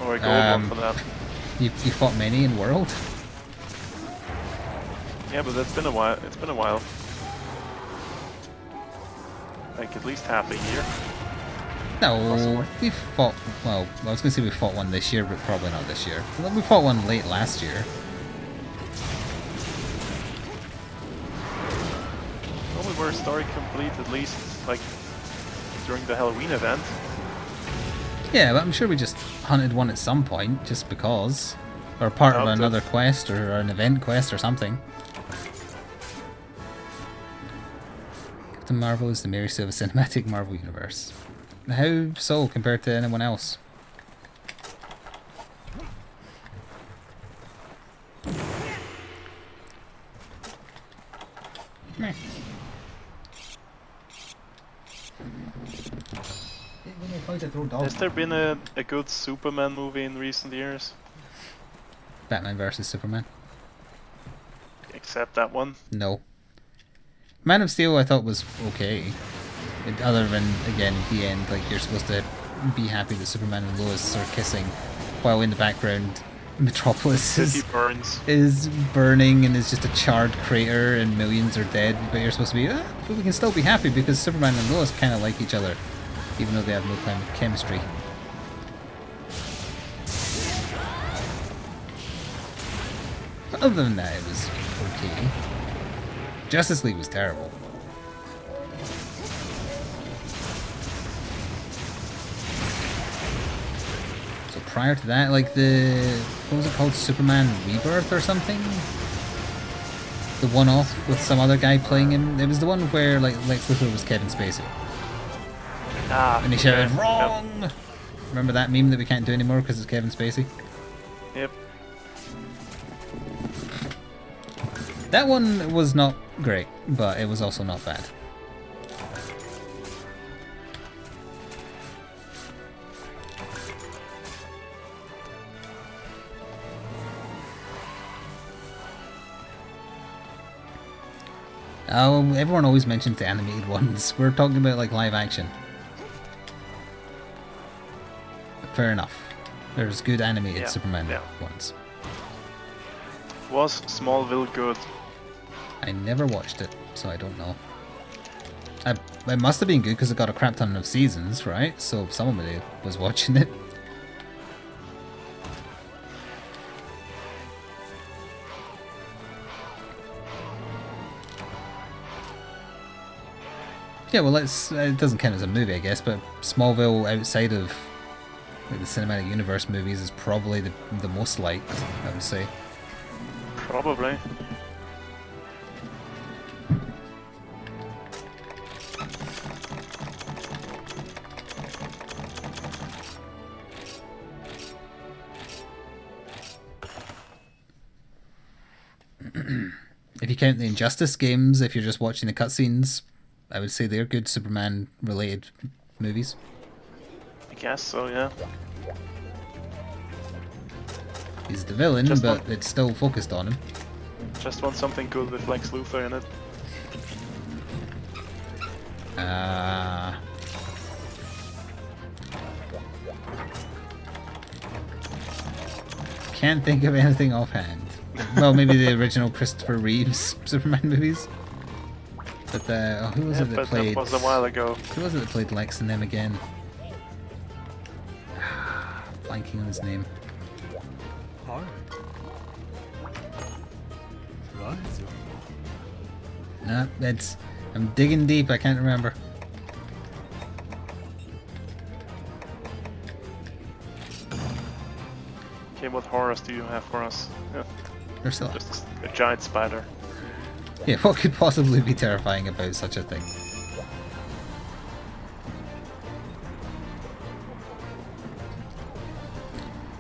Or a gold one for that. You fought many in World? Yeah, but that's been a while. It's been a while. Like at least half a year. No, Possibly. we fought. Well, I was gonna say we fought one this year, but probably not this year. We fought one late last year. Well, we were story complete at least like during the Halloween event. Yeah, but I'm sure we just hunted one at some point, just because, or part of Doubt it. another quest or an event quest or something. Captain Marvel is the Mary Sue of the cinematic Marvel universe. How so compared to anyone else? Meh. Has there been a good Superman movie in recent years? Batman versus Superman? Except that one. No. Man of Steel I thought was okay. Other than, again, the end, like you're supposed to be happy that Superman and Lois are kissing, while in the background Metropolis City burns. is burning and is just a charred crater and millions are dead, but you're supposed to be, but we can still be happy because Superman and Lois kind of like each other, even though they have no kind of chemistry. But other than that, it was okay. Justice League was terrible. So prior to that, like what was it called, Superman Rebirth or something? The one-off with some other guy playing him. It was the one where like Lex Luthor was Kevin Spacey. Ah. And he shouted, yeah, "Wrong!" Yep. Remember that meme that we can't do anymore because it's Kevin Spacey? Yep. That one was not great, but it was also not bad. Oh, everyone always mentions the animated ones. We're talking about like live action. Fair enough. There's good animated Superman ones. Was Smallville good? I never watched it, so I don't know. It must have been good because it got a crap ton of seasons, right? So somebody was watching it. Yeah, well, it doesn't count as a movie, I guess, but Smallville outside of like, the cinematic universe movies is probably the most liked, I would say. Probably. If you count the Injustice games, if you're just watching the cutscenes, I would say they're good Superman-related movies. I guess so, yeah. He's the villain, but it's still focused on him. Just want something good with Lex Luthor in it. Can't think of anything offhand. Well, maybe the original Christopher Reeves Superman movies. But who was it that played? That was a while ago. Who was it that played Lex in them again? Blanking on his name. Nah, I'm digging deep. I can't remember. Okay, what horrors do you have for us? Yeah. Ursula. Just a giant spider. Yeah, what could possibly be terrifying about such a thing?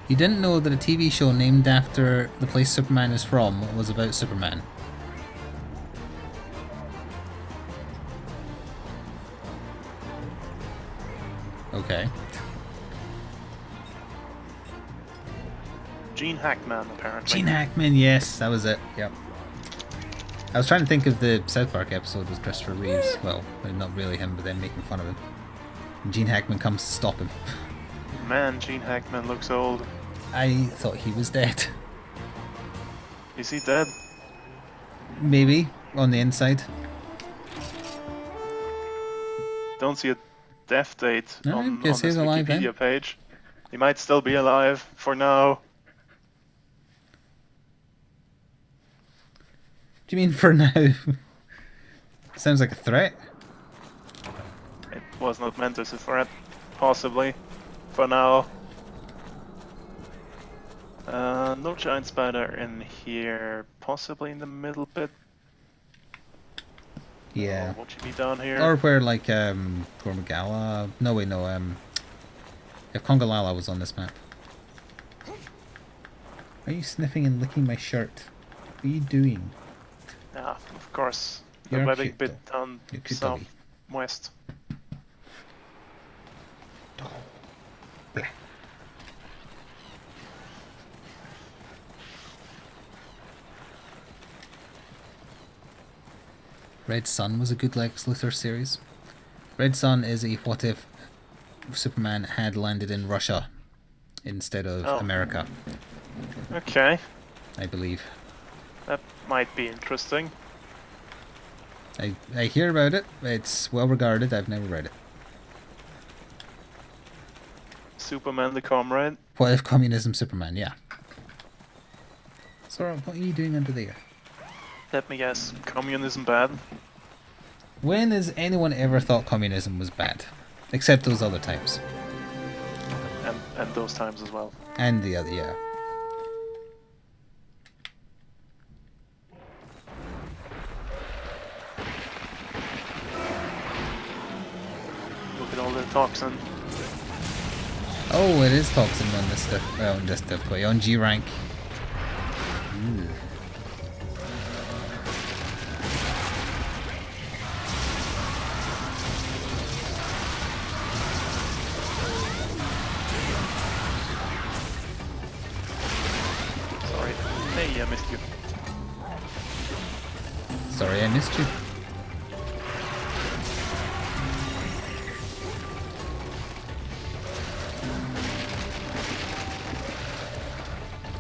You didn't know that a TV show named after the place Superman is from was about Superman. Okay. Gene Hackman, apparently. Gene Hackman, yes, that was it. Yep. I was trying to think of the South Park episode with Christopher Reeves. Well, not really him, but then making fun of him. And Gene Hackman comes to stop him. Man, Gene Hackman looks old. I thought he was dead. Is he dead? Maybe, on the inside. Don't see a death date No, on guess this he's alive Wikipedia then. page. He might still be alive for now. Do you mean for now? Sounds like a threat. It was not meant as a threat, possibly. For now. No giant spider in here. Possibly in the middle bit. Yeah. What should be down here? Or where like Gormagala. No wait, no, if Kongalala was on this map. Are you sniffing and licking my shirt? What are you doing? Yeah, of course. You're The a webbing cute bit dog. down You're a cute doggy. southwest. Red Sun was a good Lex Luthor series. Red Sun is a what if Superman had landed in Russia instead of America, Okay, I believe. that might be interesting. I hear about it. It's well regarded. I've never read it. Superman the Comrade. What if communism Superman? Yeah. Sora, what are you doing under there? Let me guess, communism bad? When has anyone ever thought communism was bad? Except those other times. And those times as well. And the other, yeah. Look at all the toxin. Oh, it is toxin on this stuff. Well, on this difficulty. On G rank. Ooh. Sorry. Hey, I missed you. Sorry I missed you.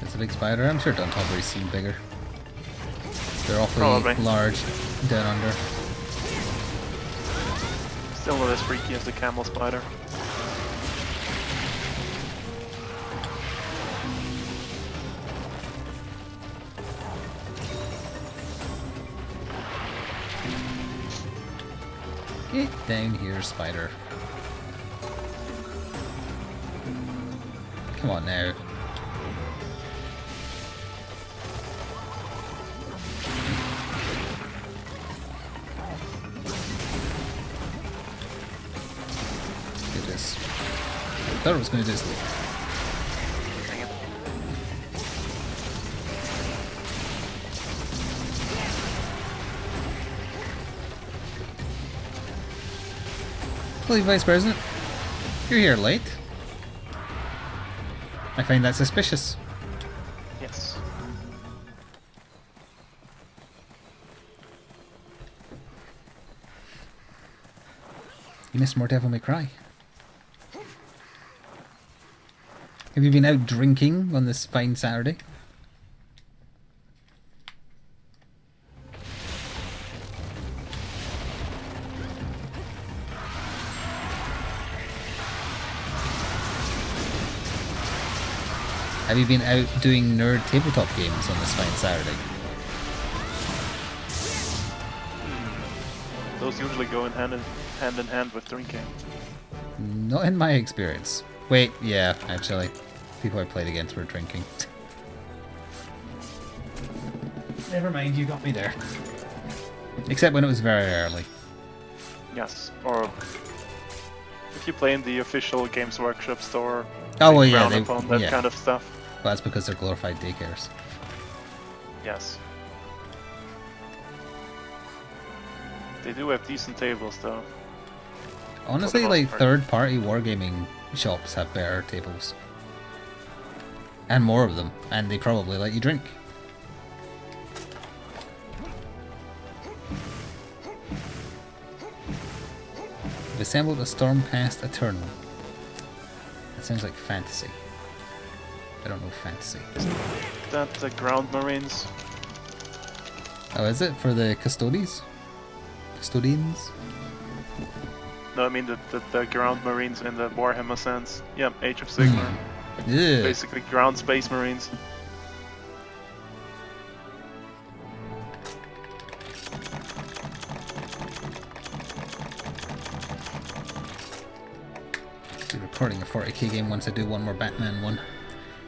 There's a big spider. I'm sure Duntoberry's seen bigger. They're awfully Probably. large down under. Still not as freaky as the camel spider. Get down here, spider. Come on now. Look at this. I thought it was going to do this. Dang it. Hello, Vice President. You're here late. I find that suspicious. Yes. You missed more Devil May Cry. Have you been out drinking on this fine Saturday? Have you been out doing nerd tabletop games on this fine Saturday? Those usually go in hand with drinking. Not in my experience. Wait, yeah, actually. People I played against were drinking. Never mind, you got me there. Except when it was very early. Yes, or if you play in the official Games Workshop store, Oh, they well, yeah, frown they, upon that yeah. kind of stuff. Well, that's because they're glorified daycares. Yes. They do have decent tables, though. Honestly, most like, part. third-party wargaming shops have better tables. And more of them, and they probably let you drink. We've assembled a Stormcast Eternal. That sounds like fantasy. I don't know fantasy. That's the Ground Marines. Oh, is it? For the Custodians? Custodians? No, I mean the Ground Marines in the Warhammer sense. Yeah, Age of Sigmar. Yeah. Basically, Ground Space Marines. Be recording a 40k game once I do one more Batman one.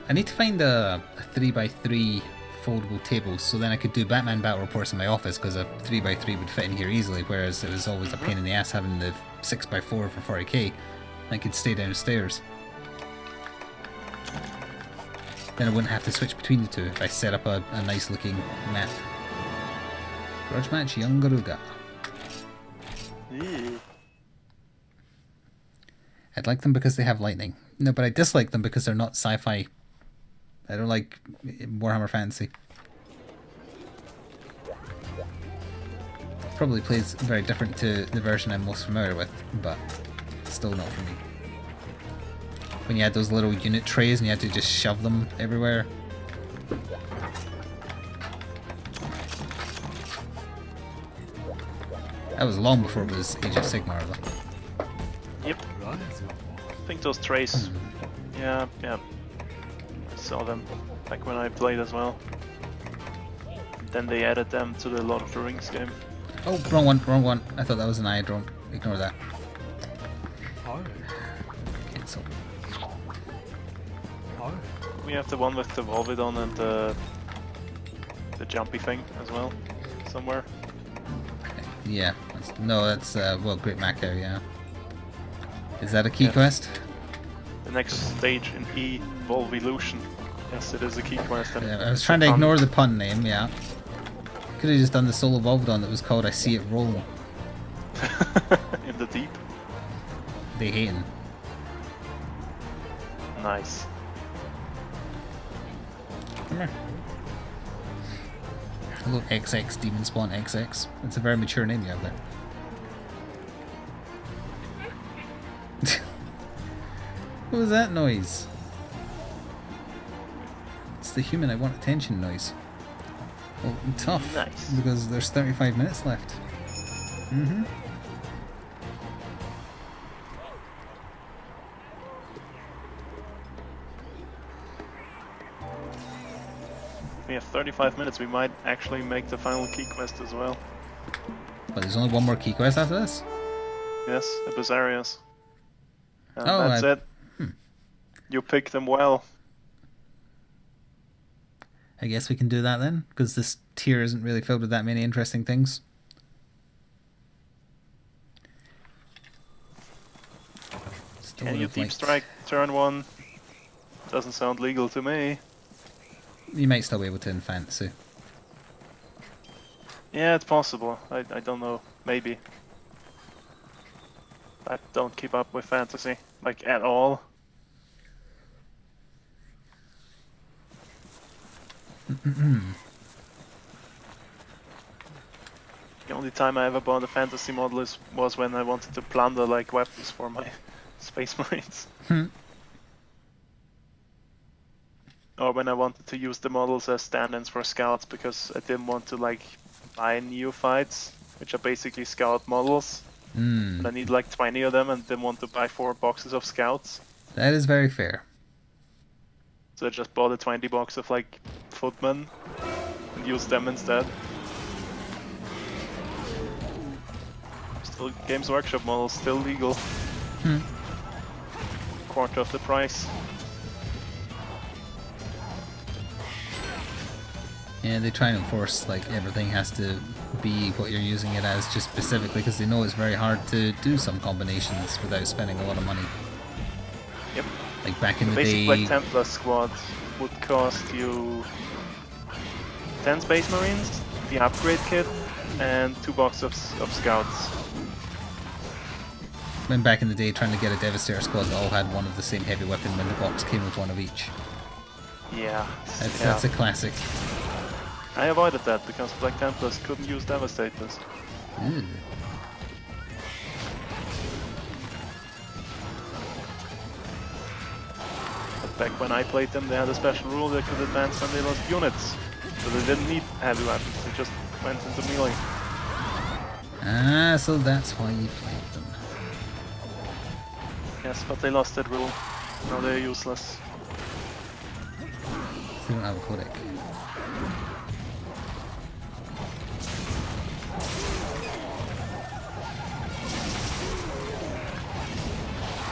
I need to find a 3x3 foldable table so then I could do Batman battle reports in my office because a 3x3 would fit in here easily, whereas it was always a pain in the ass having the 6x4 for 40k. I could stay downstairs. Then I wouldn't have to switch between the two if I set up a nice looking map. Grudge match Young Garuga. Eee. I'd like them because they have lightning. No, but I dislike them because they're not sci-fi. I don't like Warhammer Fantasy. Probably plays very different to the version I'm most familiar with, but still not for me. When you had those little unit trays and you had to just shove them everywhere. That was long before it was Age of Sigmar though. Yep. I think those trays. Yeah. I saw them back when I played as well. Then they added them to the Lord of the Rings game. Oh, wrong one. I thought that was an Iodrome. Ignore that. Cancel. We have the one with the Volvidon and the jumpy thing as well, somewhere. Yeah. That's well, Great Macau, yeah. Is that a key Yeah. quest? The next stage in E, Volvolution. Yes, it is a key quest. And Yeah, I was trying to ignore the pun name, yeah. Could have just done the solo Volvidon that was called I See It Roll. in the deep. They hate him. Nice. Come here. Hello XX Demon Spawn XX. It's a very mature name you have there. What was that noise? It's the human I want attention noise. Well, tough. Nice. Because there's 35 minutes left. Mm-hmm. We have 35 minutes, we might actually make the final key quest as well. But there's only one more key quest after this? Yes, the Bizarrios. And Oh, that's it. You picked them well. I guess we can do that then, because this tier isn't really filled with that many interesting things. Still Can would you have deep liked- strike turn 1? Doesn't sound legal to me. You might still be able to in fantasy. Yeah, it's possible. I don't know. Maybe. I don't keep up with fantasy, like, at all. The only time I ever bought a fantasy model was when I wanted to plunder, like, weapons for my Space Marines. Or when I wanted to use the models as stand-ins for scouts because I didn't want to, like, buy neophytes, which are basically scout models. And I need like 20 of them and didn't want to buy 4 boxes of scouts. That is very fair. So I just bought a 20 box of like footmen and used them instead. Still Games Workshop models, still legal. Quarter of the price. Yeah, they try and enforce like everything has to be what you're using it as, just specifically because they know it's very hard to do some combinations without spending a lot of money. Yep. Like back in the basic day. Black Templar squad would cost you 10 Space Marines, the upgrade kit, and 2 boxes of scouts. When back in the day, trying to get a Devastator squad that all had one of the same heavy weapon when the box came with one of each. Yeah. That's a classic. I avoided that because Black Templars couldn't use Devastators. Ooh. But back when I played them, they had a special rule they could advance when they lost units. So they didn't need heavy weapons, they just went into melee. Ah, so that's why you played them. Yes, but they lost that rule. Now they're useless. They don't have a codec.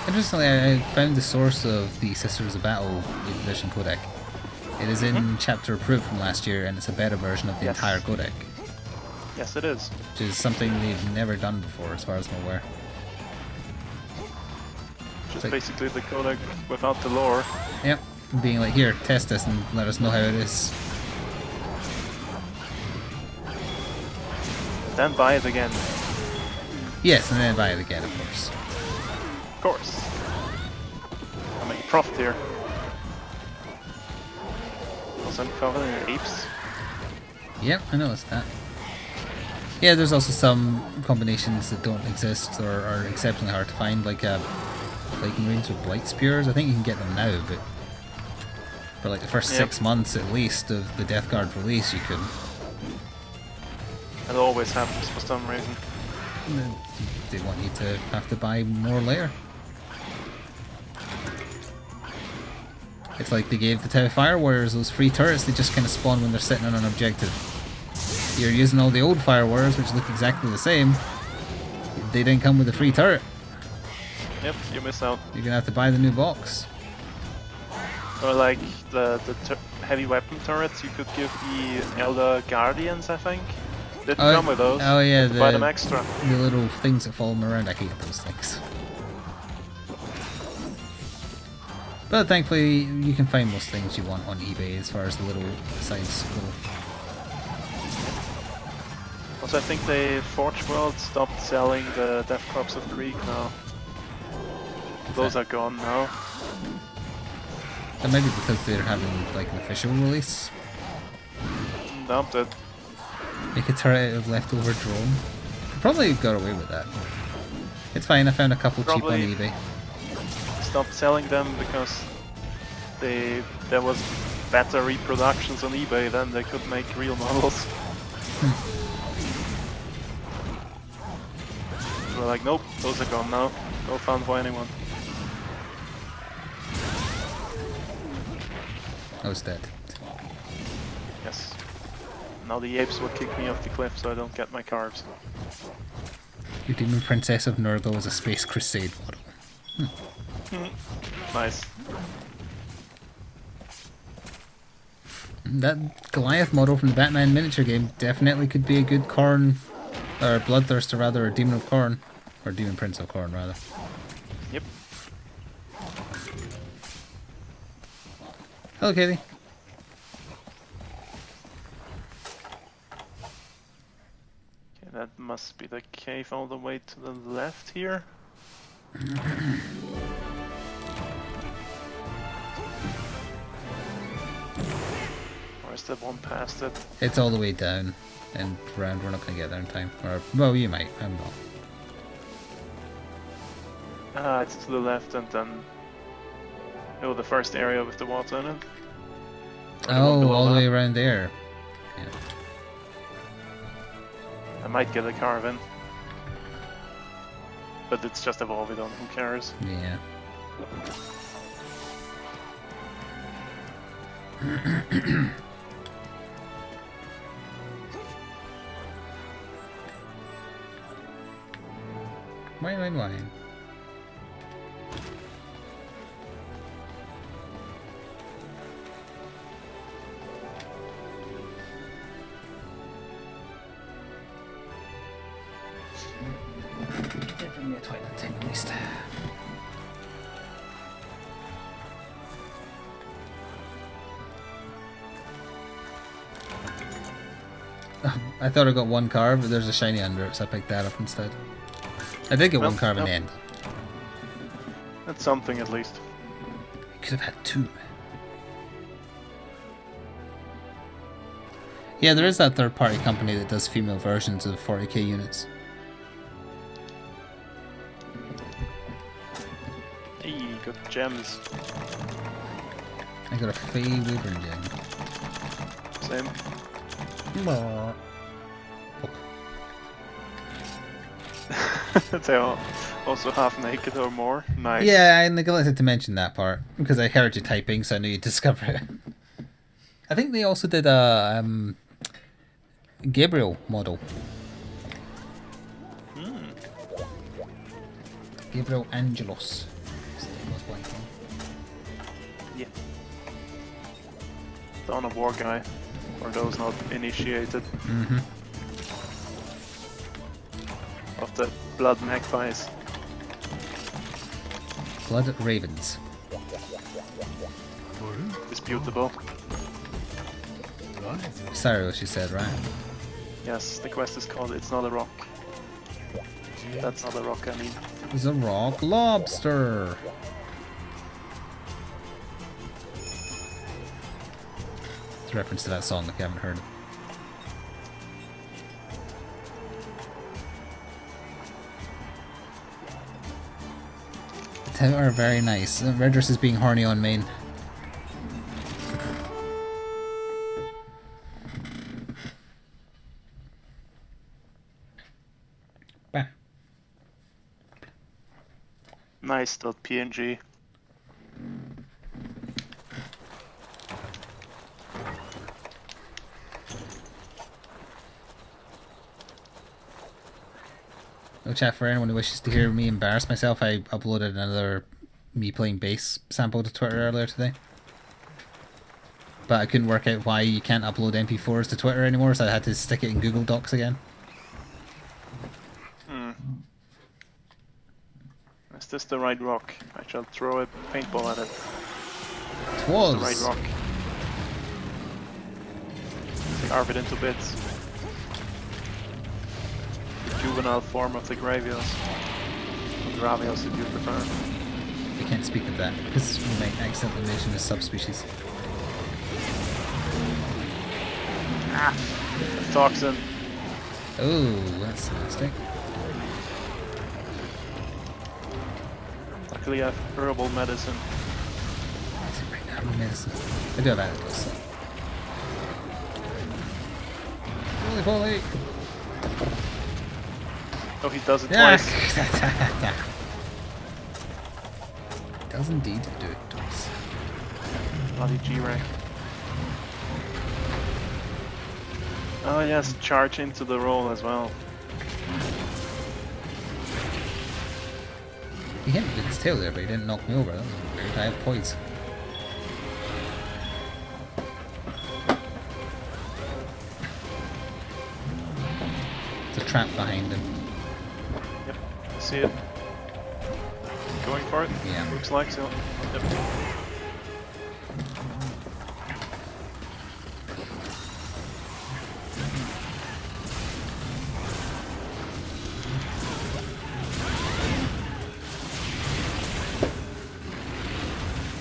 Interestingly, I found the source of the Sisters of Battle edition codec. It is in chapter approved from last year, and it's a better version of the entire codec. Yes, it is. Which is something they've never done before, as far as I'm aware. Just basically the codec without the lore. Yep, being like, here, test this and let us know how it is. Then buy it again. Yes, and then buy it again, of course. Of course. I make profit here. Was I'm covering apes? Yep, I noticed that. Yeah, there's also some combinations that don't exist or are exceptionally hard to find, like Flik Marines with Blight Spears. I think you can get them now, but for like the first 6 months at least of the Death Guard release, you couldn't. It always happens for some reason. They want you to have to buy more later. It's like they gave the Tower Fire Warriors those free turrets, they just kind of spawn when they're sitting on an objective. You're using all the old Fire Warriors, which look exactly the same. They didn't come with a free turret. Yep, you miss out. You're gonna have to buy the new box. Or like the heavy weapon turrets, you could give the Elder Guardians, I think. Didn't come with those. Oh yeah, buy them extra. The little things that follow them around. I hate those things. But thankfully, you can find most things you want on eBay as far as the little sides go. Also, I think they Forge World stopped selling the Death Corps of Greek now. Those are gone now. That might be because they're having like an official release. Dumped it. Make a turret out of leftover drone. Probably got away with that. It's fine, I found a couple cheap on eBay. Stopped selling them because there was better reproductions on eBay, then they could make real models. So we're like, nope, those are gone now. No fun for anyone. I was dead. Yes. Now the apes will kick me off the cliff so I don't get my carbs. Your Demon Princess of Nurgle is a Space Crusade model. Nice. That Goliath model from the Batman miniature game definitely could be a good Khorne, or Bloodthirster rather, or Demon of Khorne, or Demon Prince of Khorne rather. Yep. Hello, Katie. Okay, that must be the cave all the way to the left here. Or is that one past it? It's all the way down and round. We're not going to get there in time. Or, well, you might. I'm not. Ah, it's to the left and then... Oh, the first area with the water in it. Oh, all the way around there. Yeah. I might get a carve in. But it's just a Volvidon, who cares? Yeah. Wine. Christ. I thought I got one carb, but there's a shiny under it, so I picked that up instead. I did get one carb in the end. That's something at least. You could have had two. Yeah, there is that third-party company that does female versions of 40k units. Hey, got gems. I got a Fey Wyvern gem. Same. They are also half naked or more. Nice. Yeah, I neglected to mention that part because I heard you typing, so I knew you'd discover it. I think they also did a Gabriel model. Gabriel Angelos. Yeah. Dawn of War guy, for those not initiated. Of the Blood Magpies. Blood Ravens. Disputable. Sorry what she said, right? Yes, the quest is called It's Not a Rock. That's not a rock, I mean. It's a rock lobster. It's a reference to that song if you haven't heard it. The tower are very nice. Redress is being horny on main. Bam. Nice.png. No chat for anyone who wishes to hear me embarrass myself. I uploaded another me playing bass sample to Twitter earlier today. But I couldn't work out why you can't upload MP4s to Twitter anymore, so I had to stick it in Google Docs again. Is this the right rock? I shall throw a paintball at it. It was. The right rock. Carve it into bits. The juvenile form of the Gravios. Gravios if you prefer. I can't speak of that, because we might accidentally mention a subspecies. Ah! A toxin. Oh, that's nasty. Luckily I have herbal medicine. Let's see, right now, medicine. I do have antidotes. Holy holy! Oh, he does it twice. Does indeed do it twice. Bloody G-Rank. Oh yes, charge into the roll as well. He hit me with his tail there, but he didn't knock me over. That was weird. I have poise. There's a trap behind him. Yep, I see it. Going for it? Yeah. Looks like so. Yep.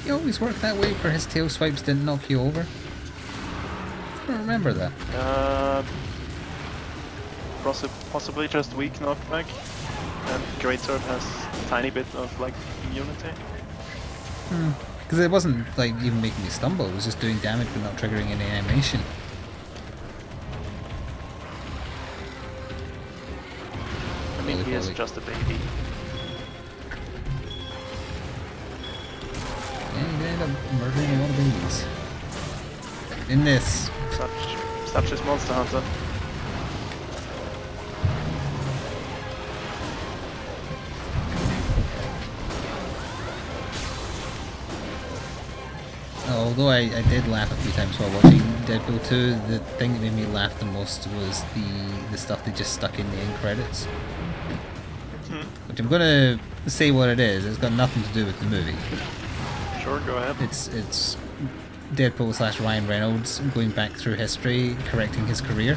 He always worked that way for his tail swipes didn't knock you over. I don't remember that. Possibly just weak knockback. And Greatsword has a tiny bit of like immunity. Because it wasn't like even making me stumble, it was just doing damage but not triggering any animation. I mean, he is Holy. just a baby. Yeah, you end up murdering a lot of babies. In this. Such as Monster Hunter. Although I did laugh a few times while watching Deadpool 2, the thing that made me laugh the most was the stuff they just stuck in the end credits. Which I'm gonna say what it is. It's got nothing to do with the movie. Sure, go ahead. It's Deadpool / Ryan Reynolds going back through history, correcting his career.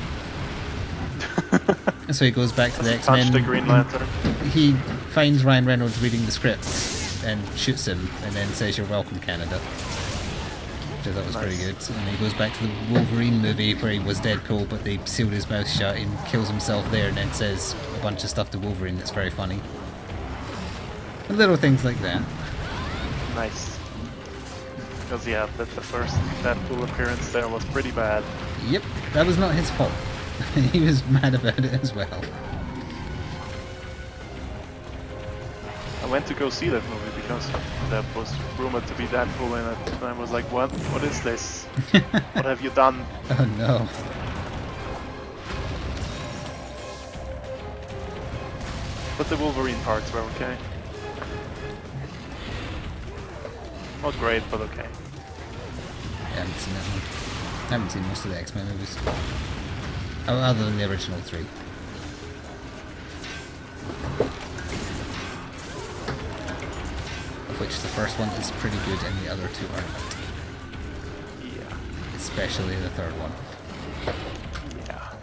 And so he goes back to the X-Men. Punch the Green Lantern. He finds Ryan Reynolds reading the script and shoots him, and then says, "You're welcome, Canada." Which I thought was pretty good. And he goes back to the Wolverine movie where he was Deadpool, but they sealed his mouth shut and kills himself there, and then says a bunch of stuff to Wolverine that's very funny. And little things like that. Nice. Because yeah, the first Deadpool appearance there was pretty bad. Yep, that was not his fault. He was mad about it as well. I went to go see that movie because there was rumored to be Deadpool in it, and I was like, what? What is this? What have you done? Oh no. But the Wolverine parts were okay. Not great, but okay. I haven't seen that one. I haven't seen most of the X-Men movies. Oh, other than the original 3. Of which the first one is pretty good and the other 2 are not. Yeah. Especially the third one. Yeah.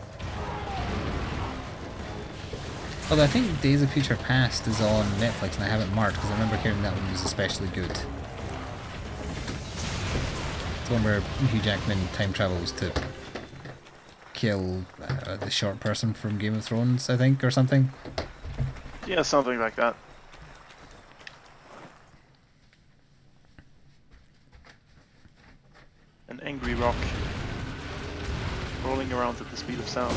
Although I think Days of Future Past is on Netflix and I haven't marked because I remember hearing that one was especially good. It's one where Hugh Jackman time travels to kill the short person from Game of Thrones, I think, or something. Yeah, something like that. An angry rock rolling around at the speed of sound.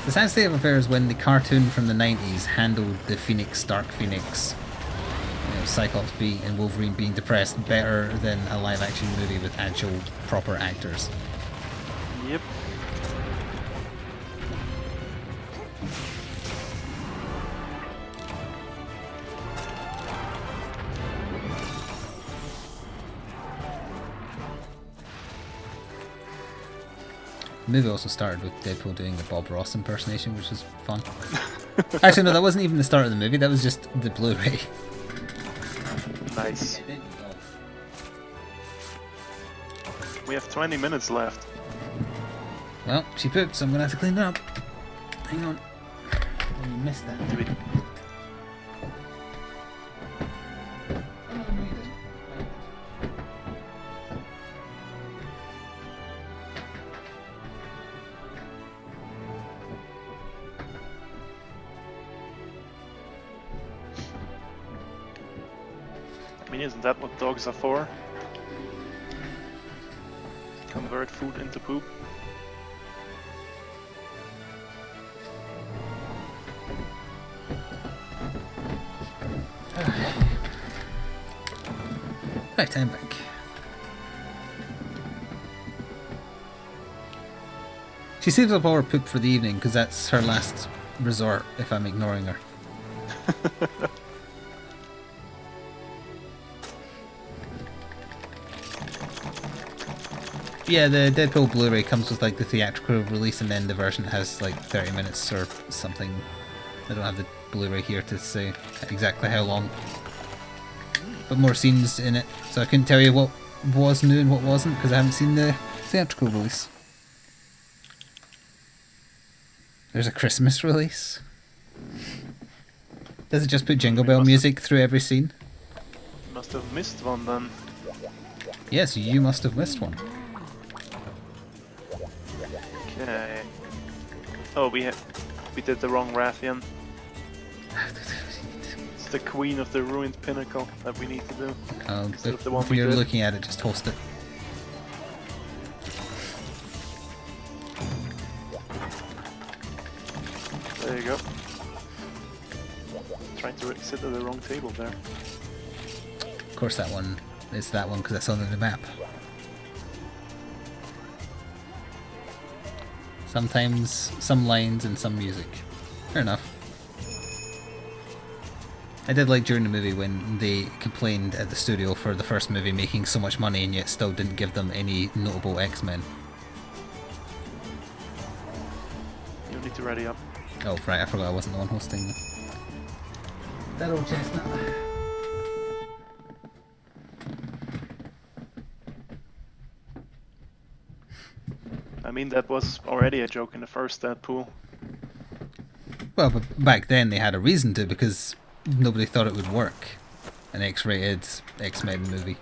The sad state of affairs when the cartoon from the 90s handled the Phoenix, Dark Phoenix, Cyclops and Wolverine being depressed better than a live action movie with actual proper actors. Yep. The movie also started with Deadpool doing the Bob Ross impersonation, which was fun. Actually, no, that wasn't even the start of the movie, that was just the Blu-ray. Nice. We have 20 minutes left. Well, she pooped, so I'm gonna have to clean it up. Hang on. Oh, you missed that. Do we... I mean, isn't that what dogs are for? Convert food into poop. Right, I'm back. She saves up all her poop for the evening because that's her last resort if I'm ignoring her. Yeah, the Deadpool Blu-ray comes with like the theatrical release and then the version has like 30 minutes or something. I don't have the Blu-ray here to say exactly how long. But more scenes in it, so I couldn't tell you what was new and what wasn't because I haven't seen the theatrical release. There's a Christmas release. Does it just put Jingle Bell music through every scene? You must have missed one then. Yes, you must have missed one. Okay. Oh, we did the wrong Rathian. It's the Queen of the Ruined Pinnacle that we need to do. If you're looking at it, just host it. There you go. Trying to sit at the wrong table there. Of course that one is that one because that's on the map. Sometimes some lines and some music. Fair enough. I did like during the movie when they complained at the studio for the first movie making so much money and yet still didn't give them any notable X-Men. You need to ready up. Oh right, I forgot I wasn't the one hosting. That old chestnut. I mean, that was already a joke in the first Deadpool. Well, but back then they had a reason to, because nobody thought it would work. An X-rated X-Men movie.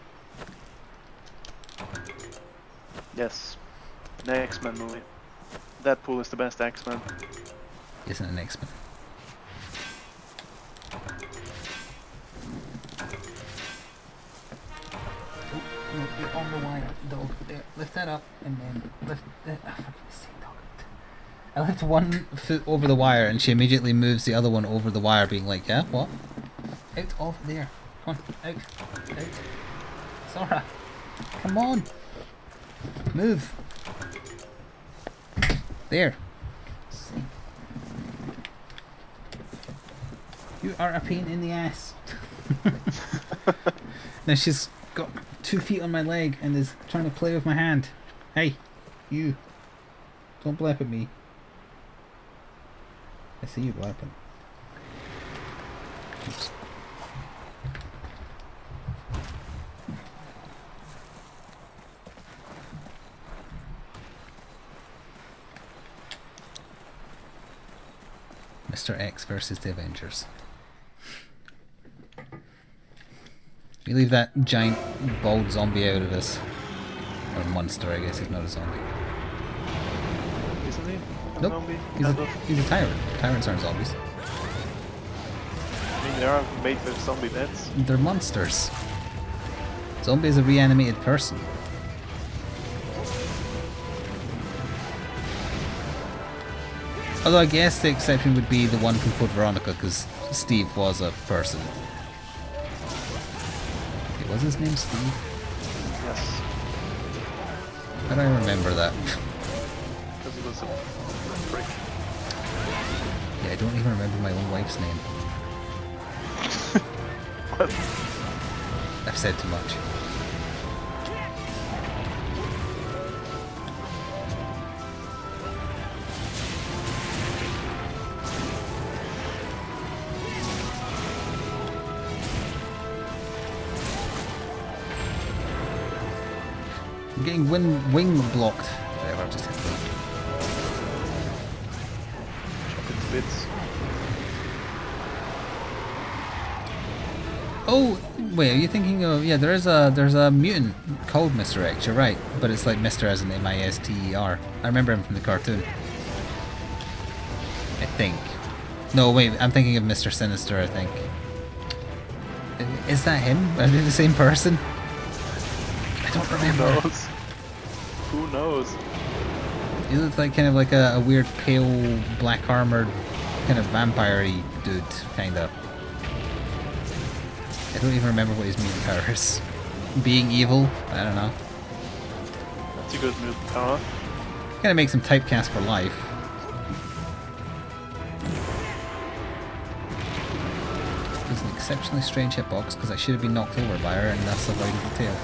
Yes. An X-Men movie. Deadpool is the best X-Men. Isn't an X-Men. No, you're on the wire, dog. There, lift that up, and then lift that. Oh, for goodness sake, dog. I lift one foot over the wire, and she immediately moves the other one over the wire, being like, "Yeah, what? Out of there! Come on, out! Sora, come on, move! There. See. You are a pain in the ass." Now she's got 2 feet on my leg and is trying to play with my hand. Hey, you. Don't blap at me. I see you blapping. Oops. Mr. X versus the Avengers. We leave that giant bald zombie out of this. Or monster, I guess. He's not a zombie. Isn't he? Nope. Zombie? He's a tyrant. Tyrants aren't zombies. I mean, they are made with zombie beds. They're monsters. Zombie is a reanimated person. Although I guess the exception would be the one from Code Veronica, because Steve was a person. Wait, was his name Steve? Yes. How do I remember that? Because he was a prick. Yeah, I don't even remember my own wife's name. What? I've said too much. I'm getting wing blocked. Whatever, I've just hit that. Chop it to bits. Oh, wait, are you thinking of... Yeah, there's a mutant called Mr. X, you're right. But it's like Mr. as in M-I-S-T-E-R. I remember him from the cartoon. I think. No, wait, I'm thinking of Mr. Sinister, I think. Is that him? Are they the same person? I don't remember. Who knows? Who knows? He looked like kind of like a weird pale black armored kind of vampire-y dude, kinda. I don't even remember what his mutant power is. Being evil? I don't know. That's a good mutant power. Kinda makes him typecast for life. It was an exceptionally strange hitbox because I should have been knocked over by her and thus avoided the tail.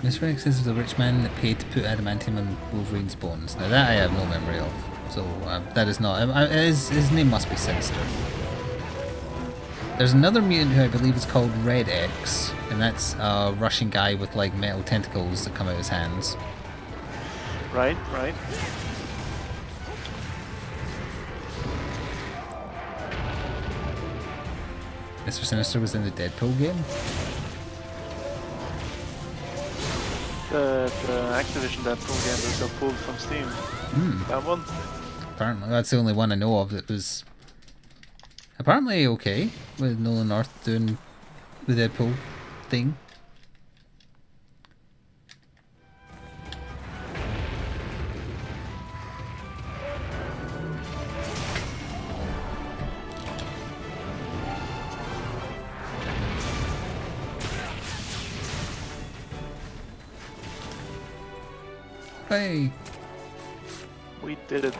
Mr. X is the rich man that paid to put adamantium on Wolverine's bones. Now that I have no memory of, so that is not... his name must be Sinister. There's another mutant who I believe is called Red X, and that's a Russian guy with like metal tentacles that come out his hands. Right, right. Mr. Sinister was in the Deadpool game. The Activision Deadpool game that got pulled from Steam. That one? Apparently, that's the only one I know of that was apparently okay with Nolan North doing the Deadpool thing. Hey! We did it.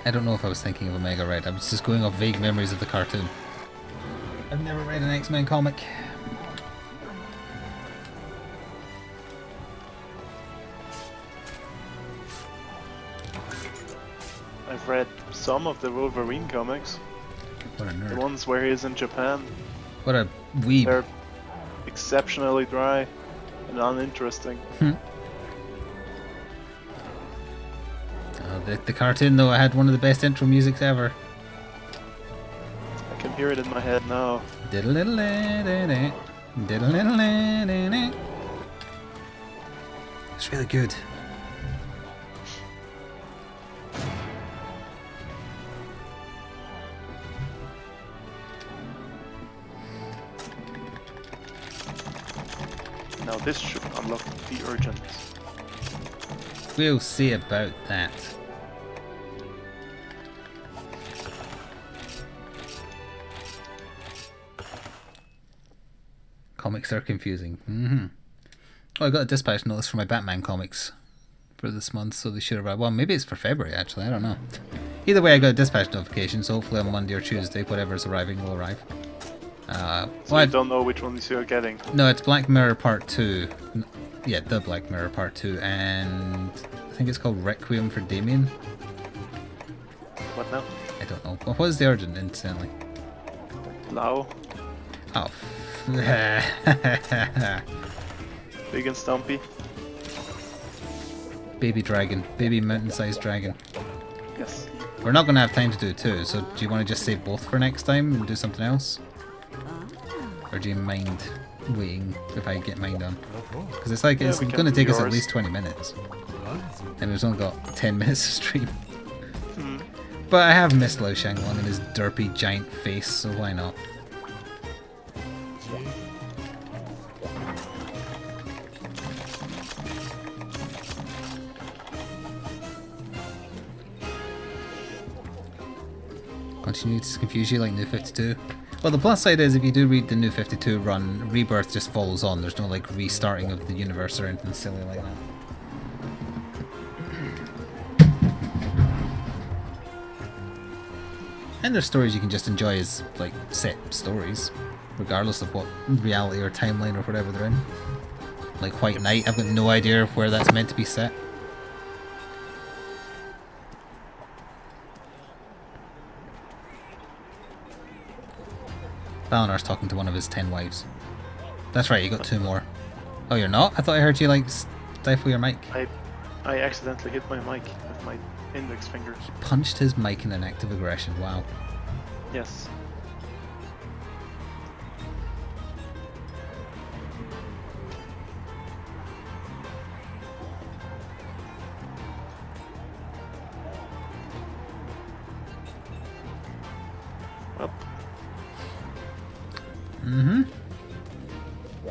I don't know if I was thinking of Omega Red. I was just going off vague memories of the cartoon. I've never read an X-Men comic. I've read some of the Wolverine comics. What a nerd. The ones where he's in Japan. What a weeb. They're exceptionally dry and uninteresting. The cartoon, though, had one of the best intro musics ever. I can hear it in my head now. It's really good. Now this should unlock the urgent. We'll see about that. Comics are confusing. Oh, I got a dispatch notice for my Batman comics for this month, so they should arrive. Well, maybe it's for February, actually. I don't know. Either way, I got a dispatch notification, so hopefully on Monday or Tuesday, whatever's arriving will arrive. So I don't know which ones you're getting. No, it's Black Mirror Part 2. Yeah, the Black Mirror Part 2, and I think it's called Requiem for Damien. What now? I don't know. Well, what is the origin, incidentally? Lao. Oh. Big and stumpy. Baby dragon. Baby mountain-sized dragon. Yes. We're not going to have time to do two, so do you want to just save both for next time and do something else? Or do you mind waiting if I get mine done? Because it's like, it's going to take us at least 20 minutes. And we've only got 10 minutes of stream. But I have missed Lao Shanglong and his derpy giant face, so why not? Continue to confuse you like New 52. Well, the plus side is if you do read the New 52 run, Rebirth just follows on. There's no like restarting of the universe or anything silly like that. And there's stories you can just enjoy as like set stories, regardless of what reality or timeline or whatever they're in. Like White Knight, I've got no idea where that's meant to be set. Valinar's talking to one of his 10 wives. That's right, you got 2 more. Oh, you're not? I thought I heard you like stifle your mic. I accidentally hit my mic with my index finger. He punched his mic in an act of aggression, wow. Yes. Well.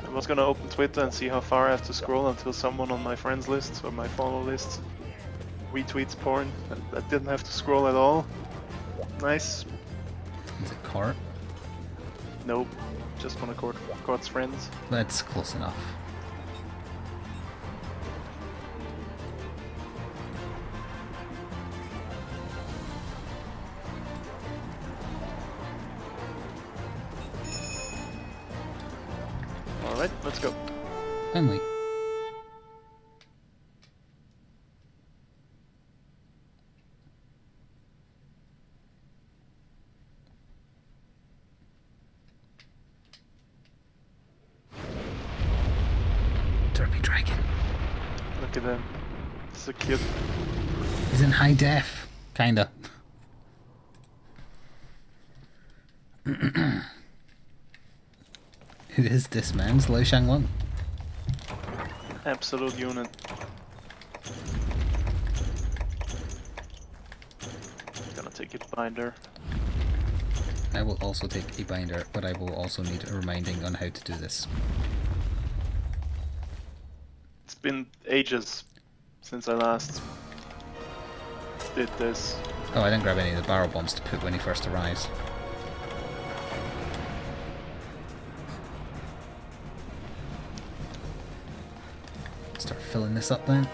I was gonna open Twitter and see how far I have to scroll until someone on my friends list or my follow list retweets porn. I didn't have to scroll at all. Nice. Is it Court? Nope. Just one of Court's friends. That's close enough. Alright, let's go. Finally. Derpy dragon. Look at him. So cute. He's in high def. Kinda. Who is this man? It's Lao Shanglong. Absolute unit. Gonna take a binder. I will also take a binder, but I will also need a reminding on how to do this. It's been ages since I last did this. Oh, I didn't grab any of the barrel bombs to put when he first arrives. Start filling this up then.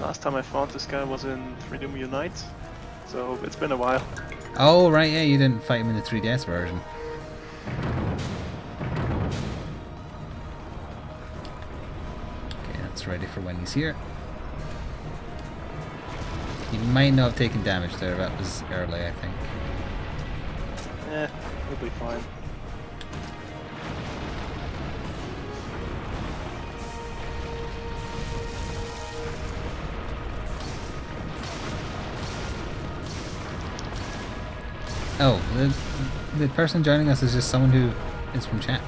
Last time I fought this guy was in Freedom Unite, so it's been a while. Oh, right, yeah, you didn't fight him in the 3DS version. Okay, that's ready for when he's here. He might not have taken damage there, that was early, I think. He'll be fine. Oh, the person joining us is just someone who is from chat.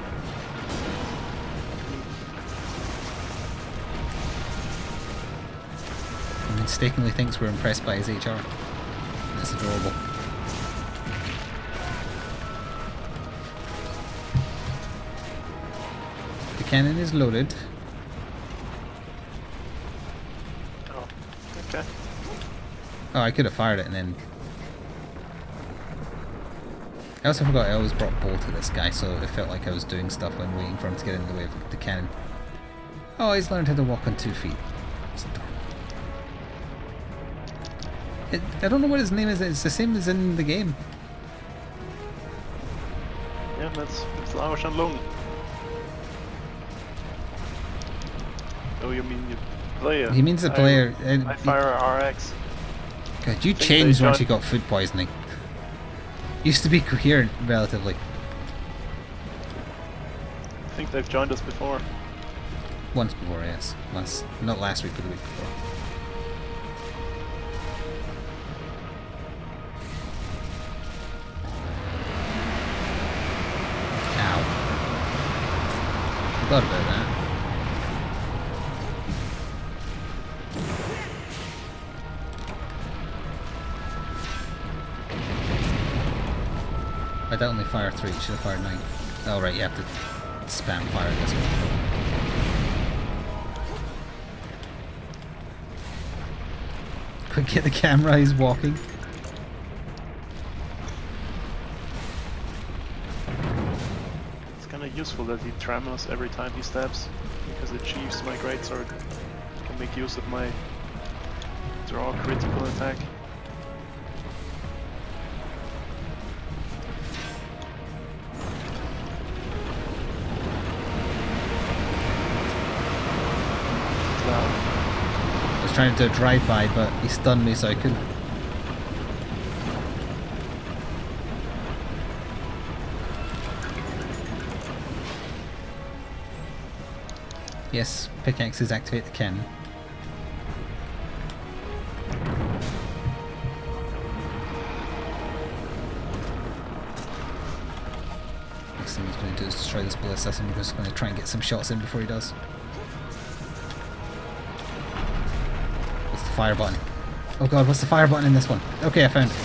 He mistakenly thinks we're impressed by his HR. That's adorable. The cannon is loaded. Oh, okay. Oh, I could have fired it and then... I also forgot I always brought Bull to this guy, so it felt like I was doing stuff when waiting for him to get in the way of the cannon. Oh, he's learned how to walk on 2 feet. I don't know what his name is, it's the same as in the game. Yeah, that's Lao Shanlong. Oh, you mean the player? He means the player. I fire RX. God, you changed once you got food poisoning. Used to be coherent, relatively. I think they've joined us before. Once before, yes. Not last week, but the week before. Ow. Forgot about that. I don't only fire 3, should have fired 9. Oh right, you have to spam fire this one. Quick, get the camera, he's walking. It's kind of useful that he tremors every time he stabs, because it achieves my greatsword. I can make use of my draw critical attack. I was trying to do a drive-by, but he stunned me so I couldn't. Yes, pickaxes activate the cannon. Next thing he's going to do is destroy this ballista, so I'm just going to try and get some shots in before he does. What's the fire button? Oh god, what's the fire button in this one? Okay, I found it.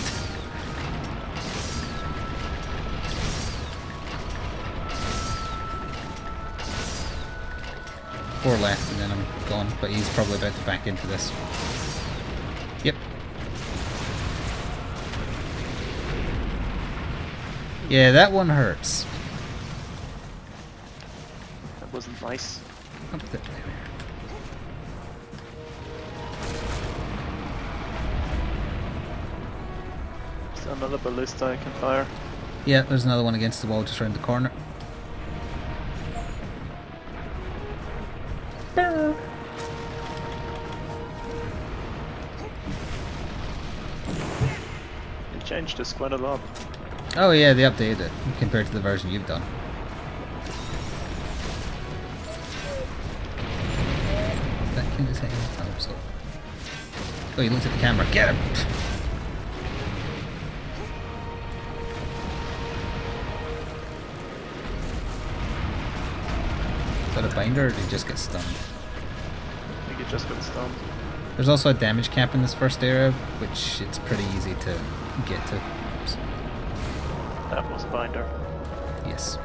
4 left and then I'm gone, but he's probably about to back into this. Yep. Yeah, that one hurts. That wasn't nice. Up there. Is there another ballista I can fire? Yeah, there's another one against the wall just around the corner. They changed this quite a lot. Oh yeah, they updated it compared to the version you've done. That king is hitting the top, so. Oh, he looked at the camera. Get him! Is that a binder or did he just get stunned? I think it just got stunned. There's also a damage cap in this first area, which it's pretty easy to get to. So. That was a binder. Yes.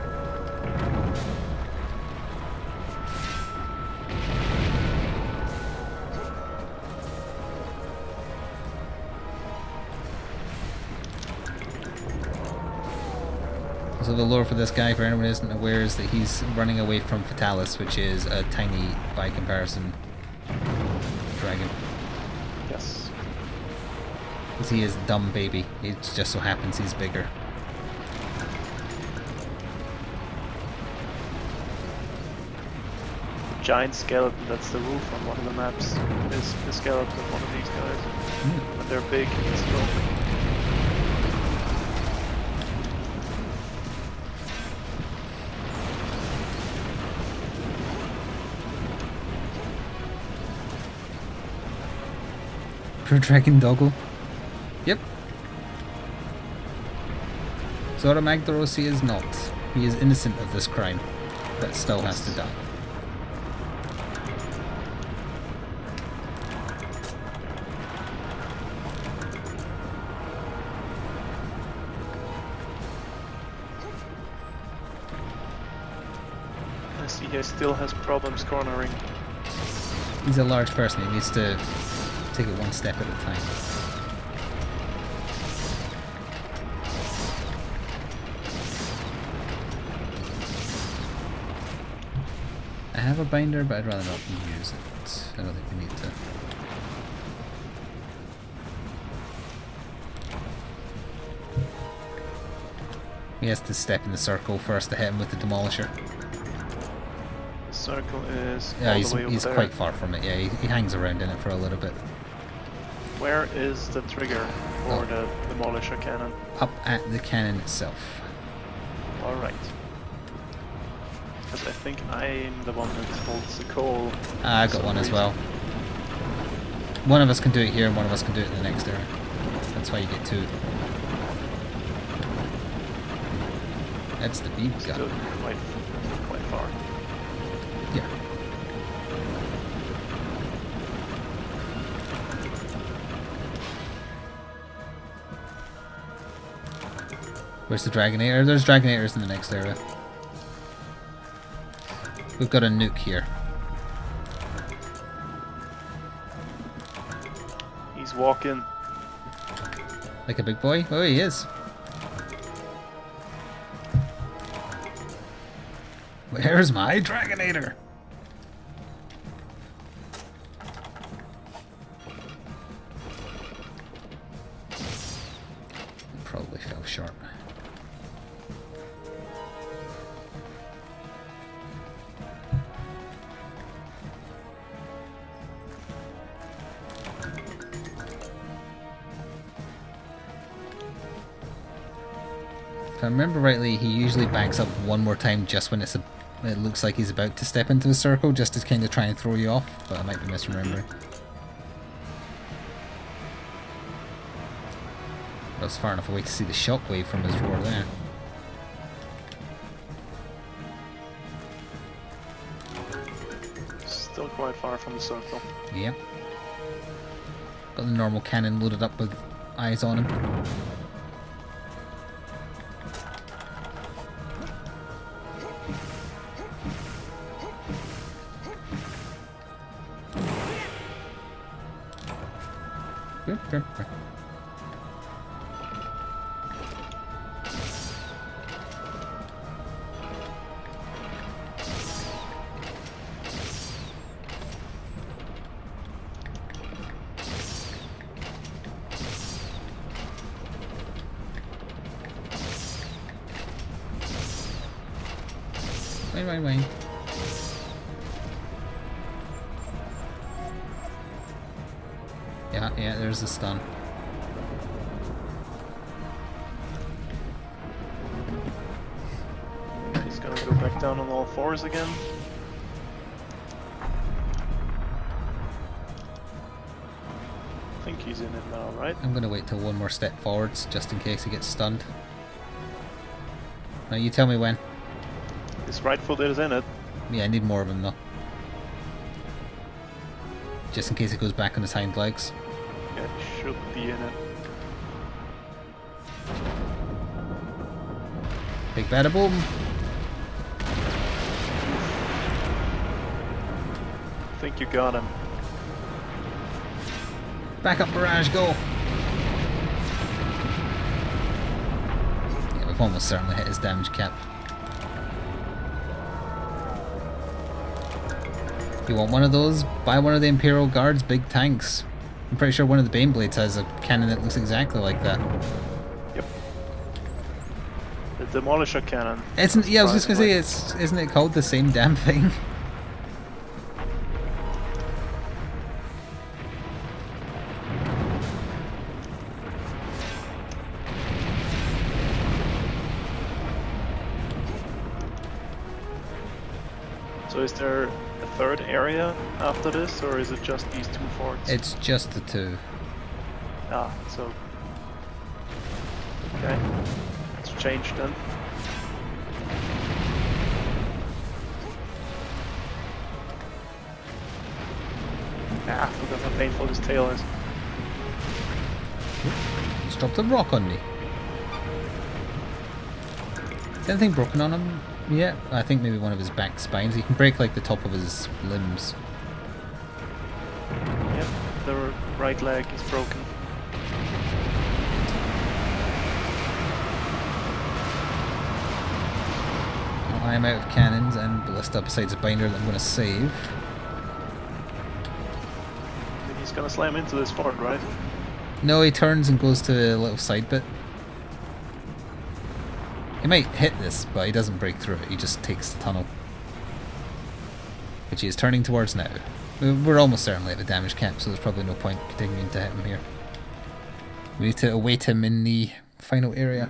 So the lore for this guy, for anyone who isn't aware, is that he's running away from Fatalis, which is a tiny, by comparison, dragon. Yes. Because he is a dumb baby. It just so happens he's bigger. Giant skeleton, that's the roof on one of the maps, is the skeleton of one of these guys. But they're big as well. Pure Dragon Doggo. Yep. Zora Magdarosi is not. He is innocent of this crime, but still has to die. I see he still has problems cornering. He's a large person, he needs to take it one step at a time. I have a binder, but I'd rather not use it. I don't think we need to. He has to step in the circle first to hit him with the demolisher. The circle is Yeah, all the way over he's there. quite far from it. Yeah, he hangs around in it for a little bit. Where is the trigger for the demolisher cannon? Up at the cannon itself. Alright. Because I think I'm the one that holds the coal. I got one as well. One of us can do it here and one of us can do it in the next area. That's why you get two. That's the beam gun. Still quite far. Yeah. Where's the Dragonator? There's Dragonators in the next area. We've got a nuke here. He's walking. Like a big boy? Oh, he is. Where's my Dragonator? Probably fell short. If I remember rightly, he usually backs up one more time just when it looks like he's about to step into the circle, just to kind of try and throw you off, but I might be misremembering. I was far enough away to see the shockwave from his roar there. Still quite far from the circle. Yep. Got the normal cannon loaded up with eyes on him. Wait. Yeah, there's the stun. He's gonna go back down on all fours again. I think he's in it now, right? I'm gonna wait till one more step forwards, just in case he gets stunned. Now you tell me when. His right foot is in it. Yeah, I need more of him though. Just in case he goes back on his hind legs. Yeah, he should be in it. Big bada boom! I think you got him. Back up, barrage, go! Yeah, we've almost certainly hit his damage cap. You want one of those? Buy one of the Imperial Guard's big tanks. I'm pretty sure one of the Baneblades has a cannon that looks exactly like that. Yep. The Demolisher cannon. Isn't, yeah, I was just gonna say, isn't it called the same damn thing? So is there a third area after this, or is it just these two forts? It's just the two. Ah, so... Okay. Let's change then. Ah, forgot how painful this tail is. He's dropped a rock on me. Is anything broken on him yet? I think maybe one of his back spines. He can break like the top of his limbs. Yep, the right leg is broken. Well, I am out of cannons and ballista besides a binder that I'm going to save. He's gonna slam into this fort, right? No, he turns and goes to a little side bit. He might hit this, but he doesn't break through it. He just takes the tunnel. Which he is turning towards now. We're almost certainly at the damage cap, so there's probably no point continuing to hit him here. We need to await him in the final area.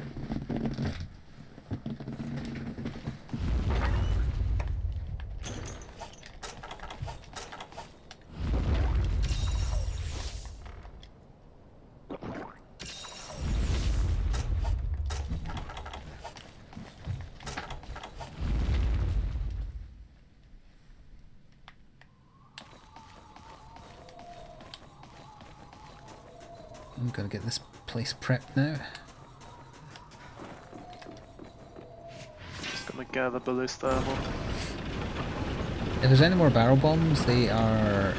I'm gonna get this place prepped now. Just gonna gather ballista ammo. If there's any more barrel bombs, they are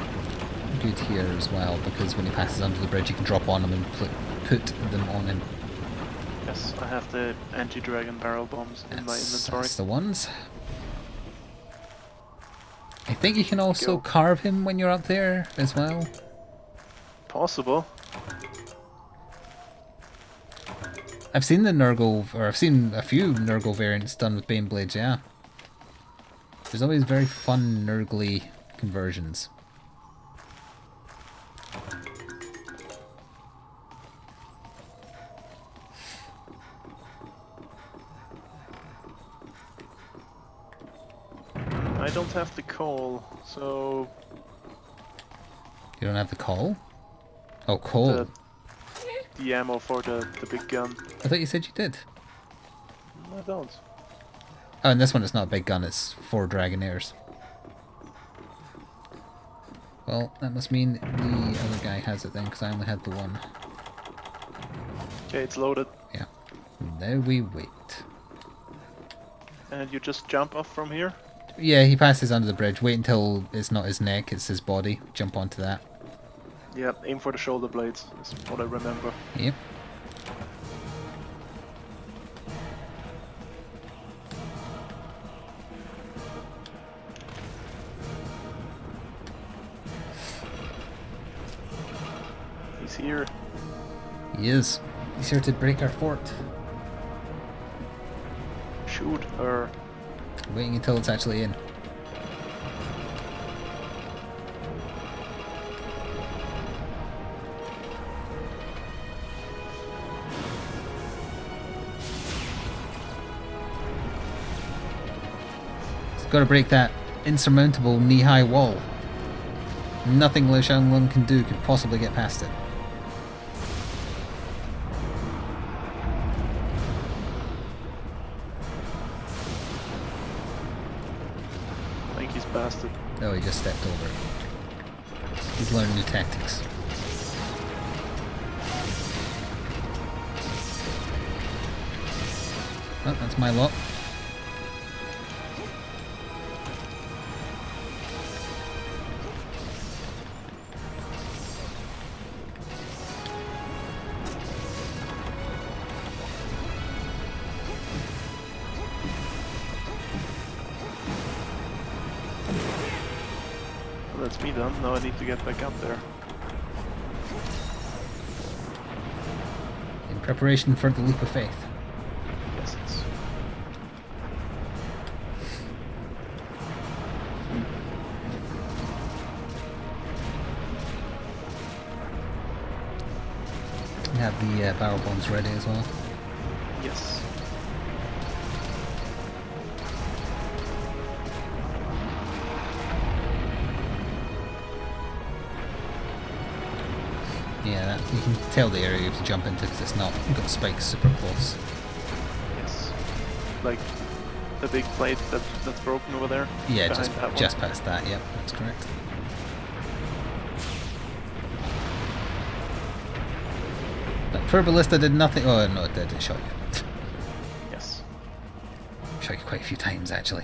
good here as well, because when he passes under the bridge you can drop on them and put them on him. Yes, I have the anti-dragon barrel bombs in my inventory. That's the ones. I think you can also carve him when you're up there as well. Possible. I've seen the Nurgle, or I've seen a few Nurgle variants done with Baneblades, yeah. There's always very fun Nurgly conversions. I don't have the coal, so... You don't have the coal? Oh, coal. The ammo for the big gun. I thought you said you did. I don't. Oh, and this one is not a big gun, it's 4 Dragonairs. Well, that must mean the other guy has it then, because I only had the one. Okay, it's loaded. Yeah. Now we wait. And you just jump off from here? Yeah, he passes under the bridge. Wait until it's not his neck, it's his body. Jump onto that. Yep, aim for the shoulder blades, is what I remember. Yep. He's here. He is. He's here to break our fort. Shoot her. Waiting until it's actually in. Got to break that insurmountable knee-high wall. Nothing Liu Shanglun can do could possibly get past it. I think he's past it. Oh, he just stepped over it. He's learning new tactics. Oh, that's my lot. that's me done. Now I need to get back up there. In preparation for the leap of faith. Yes, it's... We have the barrel bombs ready as well. Yes. Yeah, you can tell the area you have to jump into because it's not got spikes super close. Yes. Like the big plate that's broken over there. Yeah, Behind just past that. Yep, that's correct. That poor ballista did nothing. Oh no, it did. It shot you. Yes. Shot you quite a few times actually.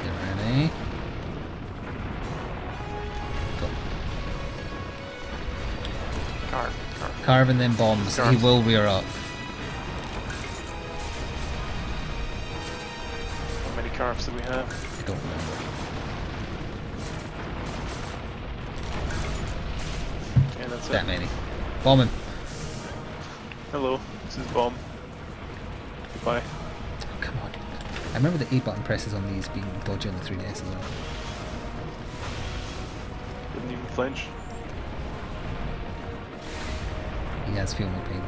Get ready. Go. Carve. Carve and then bombs. Carve. He will rear up. How many carves do we have? I don't remember. Okay, that's That it. many. Bomb him. Hello, this is Bomb. Goodbye. Oh, come on. I remember the A button presses on these being dodgy on the 3DS as well. Didn't even flinch. He has feel no pain.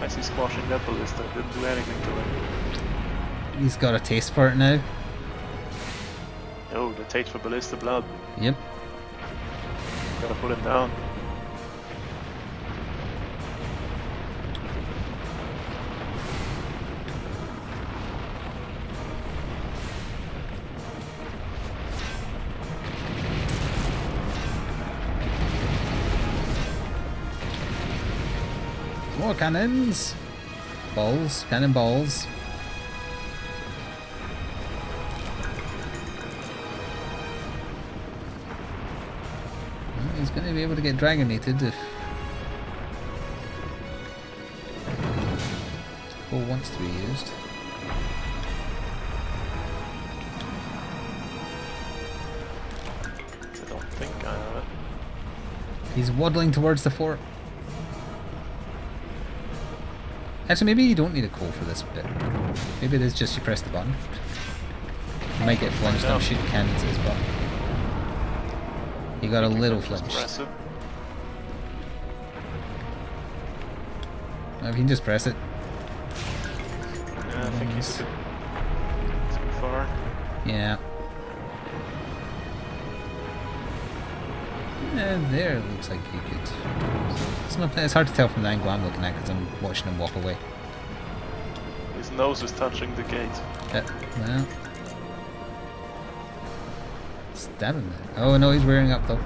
I see squashing that ballista. Didn't do anything to it. He's got a taste for it now. Oh, the taste for ballista blood. Yep. Gotta put him down. More cannons! Balls. Cannonballs. Well, he's going to be able to get dragonated if Cole wants to be used. I don't think I have it. He's waddling towards the fort. Actually, maybe you don't need a call for this bit. Maybe it is just you press the button. You might get flinched. I'm shooting cannons at his butt. You got a little flinched. Press it. Well, if you can just press it. Yeah, I think he's a bit too far. Yeah. There it looks like you could. It's hard to tell from the angle I'm looking at because I'm watching him walk away. His nose is touching the gate. Well. Stab him then. Oh no, he's rearing up though.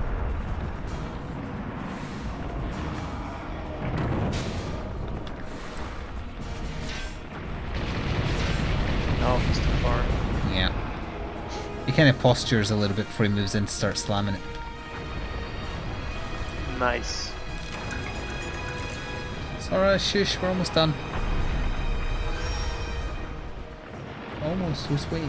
No, he's too far. Yeah. He kind of postures a little bit before he moves in to start slamming it. Nice. Alright, shush, we're almost done. Almost, so sweet.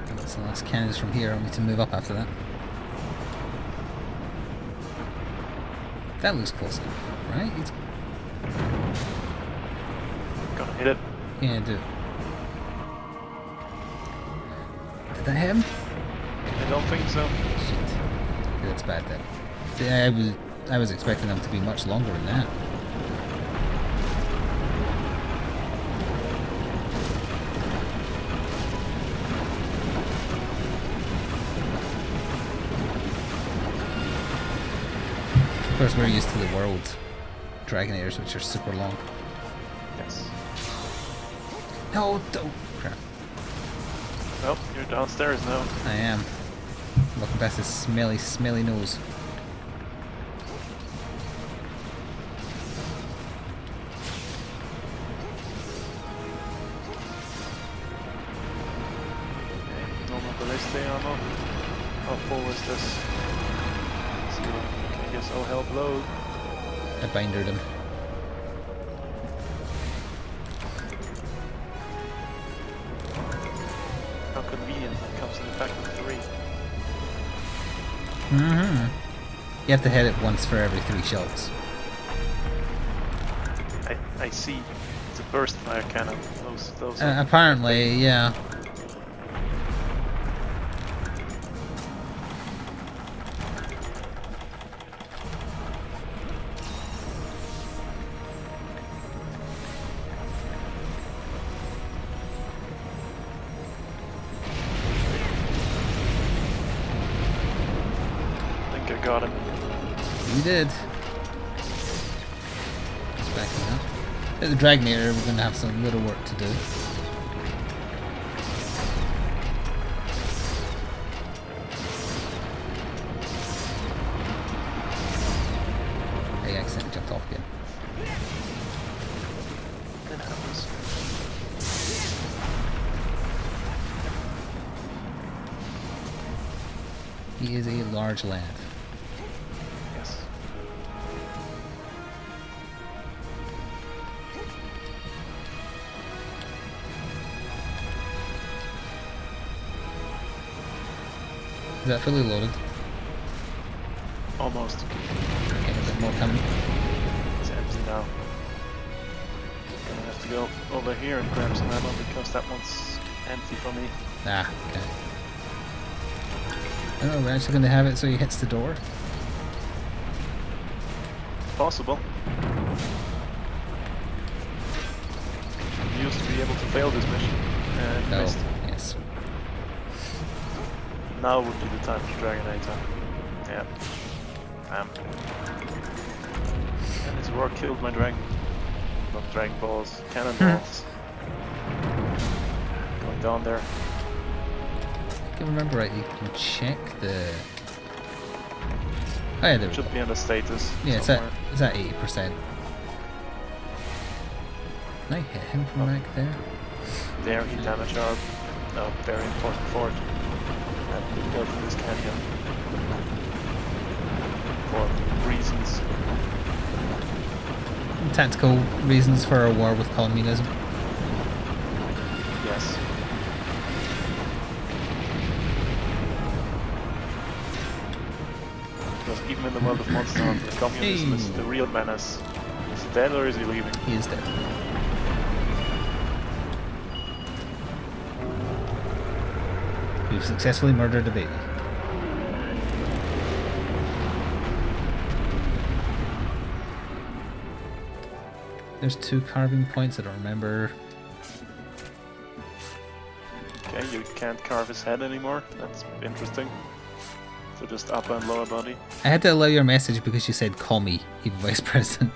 That's the last cannons from here. I need to move up after that. That looks close enough, right? It's... Gonna hit it. Yeah, do it. Did that hit him? I don't think so. Shit. Okay, that's bad then. See, I was expecting them to be much longer than that. Of course, we're used to the world Dragonairs, which are super long. Yes. No, don't. Crap. Oh, you're downstairs now. I am. Looking past his smelly, smelly nose. Okay, no more ballista ammo. How full is this? So, I guess I'll help load. I bindered him. How convenient, it comes in a pack of 3. Mm-hmm. You have to hit it once for every 3 shots. I see. It's a burst fire cannon. Those Apparently, yeah. I think I got him. You did. Just backing up. At the drag meter, we're going to have some little work to do. I accidentally jumped off again. It happens. He is a large lad. Yes. Is that fully loaded? Almost. Okay, a bit more coming. It's empty now. Gonna have to go over here and grab some ammo because that one's empty for me. Ah, okay. Oh, we're actually going to have it so he hits the door? It's possible. I used to be able to fail this mission and No. missed. Yes. Now would be the time to Dragonator. Yeah. And his roar killed my dragon. Not dragon balls, cannonballs. Going down there. If I remember right, you can check the... Oh yeah, there we Should go. be under status. Yeah, it's somewhere. at 80%. Can I hit him from back there? There he damaged our very important fort. And we go through this canyon. For reasons. Tactical reasons for a war with communism. Yes. Because even in the world of Monster Hunter, communism is the real menace. Is he dead or is he leaving? He is dead. We've successfully murdered a baby. There's 2 carving points, I don't remember. Okay, you can't carve his head anymore. That's interesting. So just upper and lower body. I had to allow your message because you said call me, evil vice president.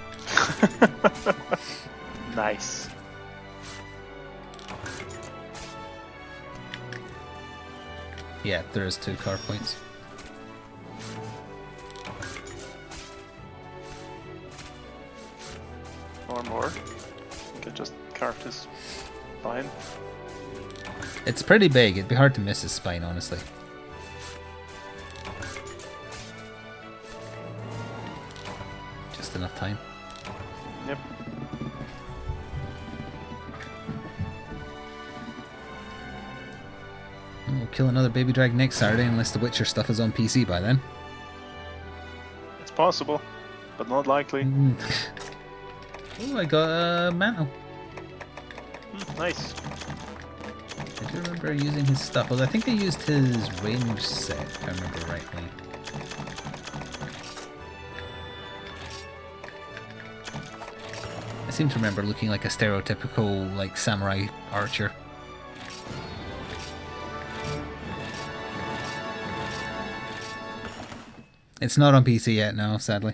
Nice. Yeah, there is 2 carve points. Or more. You could just carve his spine. It's pretty big, it'd be hard to miss his spine, honestly. Just enough time. Yep. We'll kill another baby drag next Saturday unless the Witcher stuff is on PC by then. It's possible, but not likely. Oh, I got a mantle. Nice. I do remember using his stuff. Well, I think I used his range set, if I remember rightly. I seem to remember looking like a stereotypical, like, samurai archer. It's not on PC yet, no, sadly.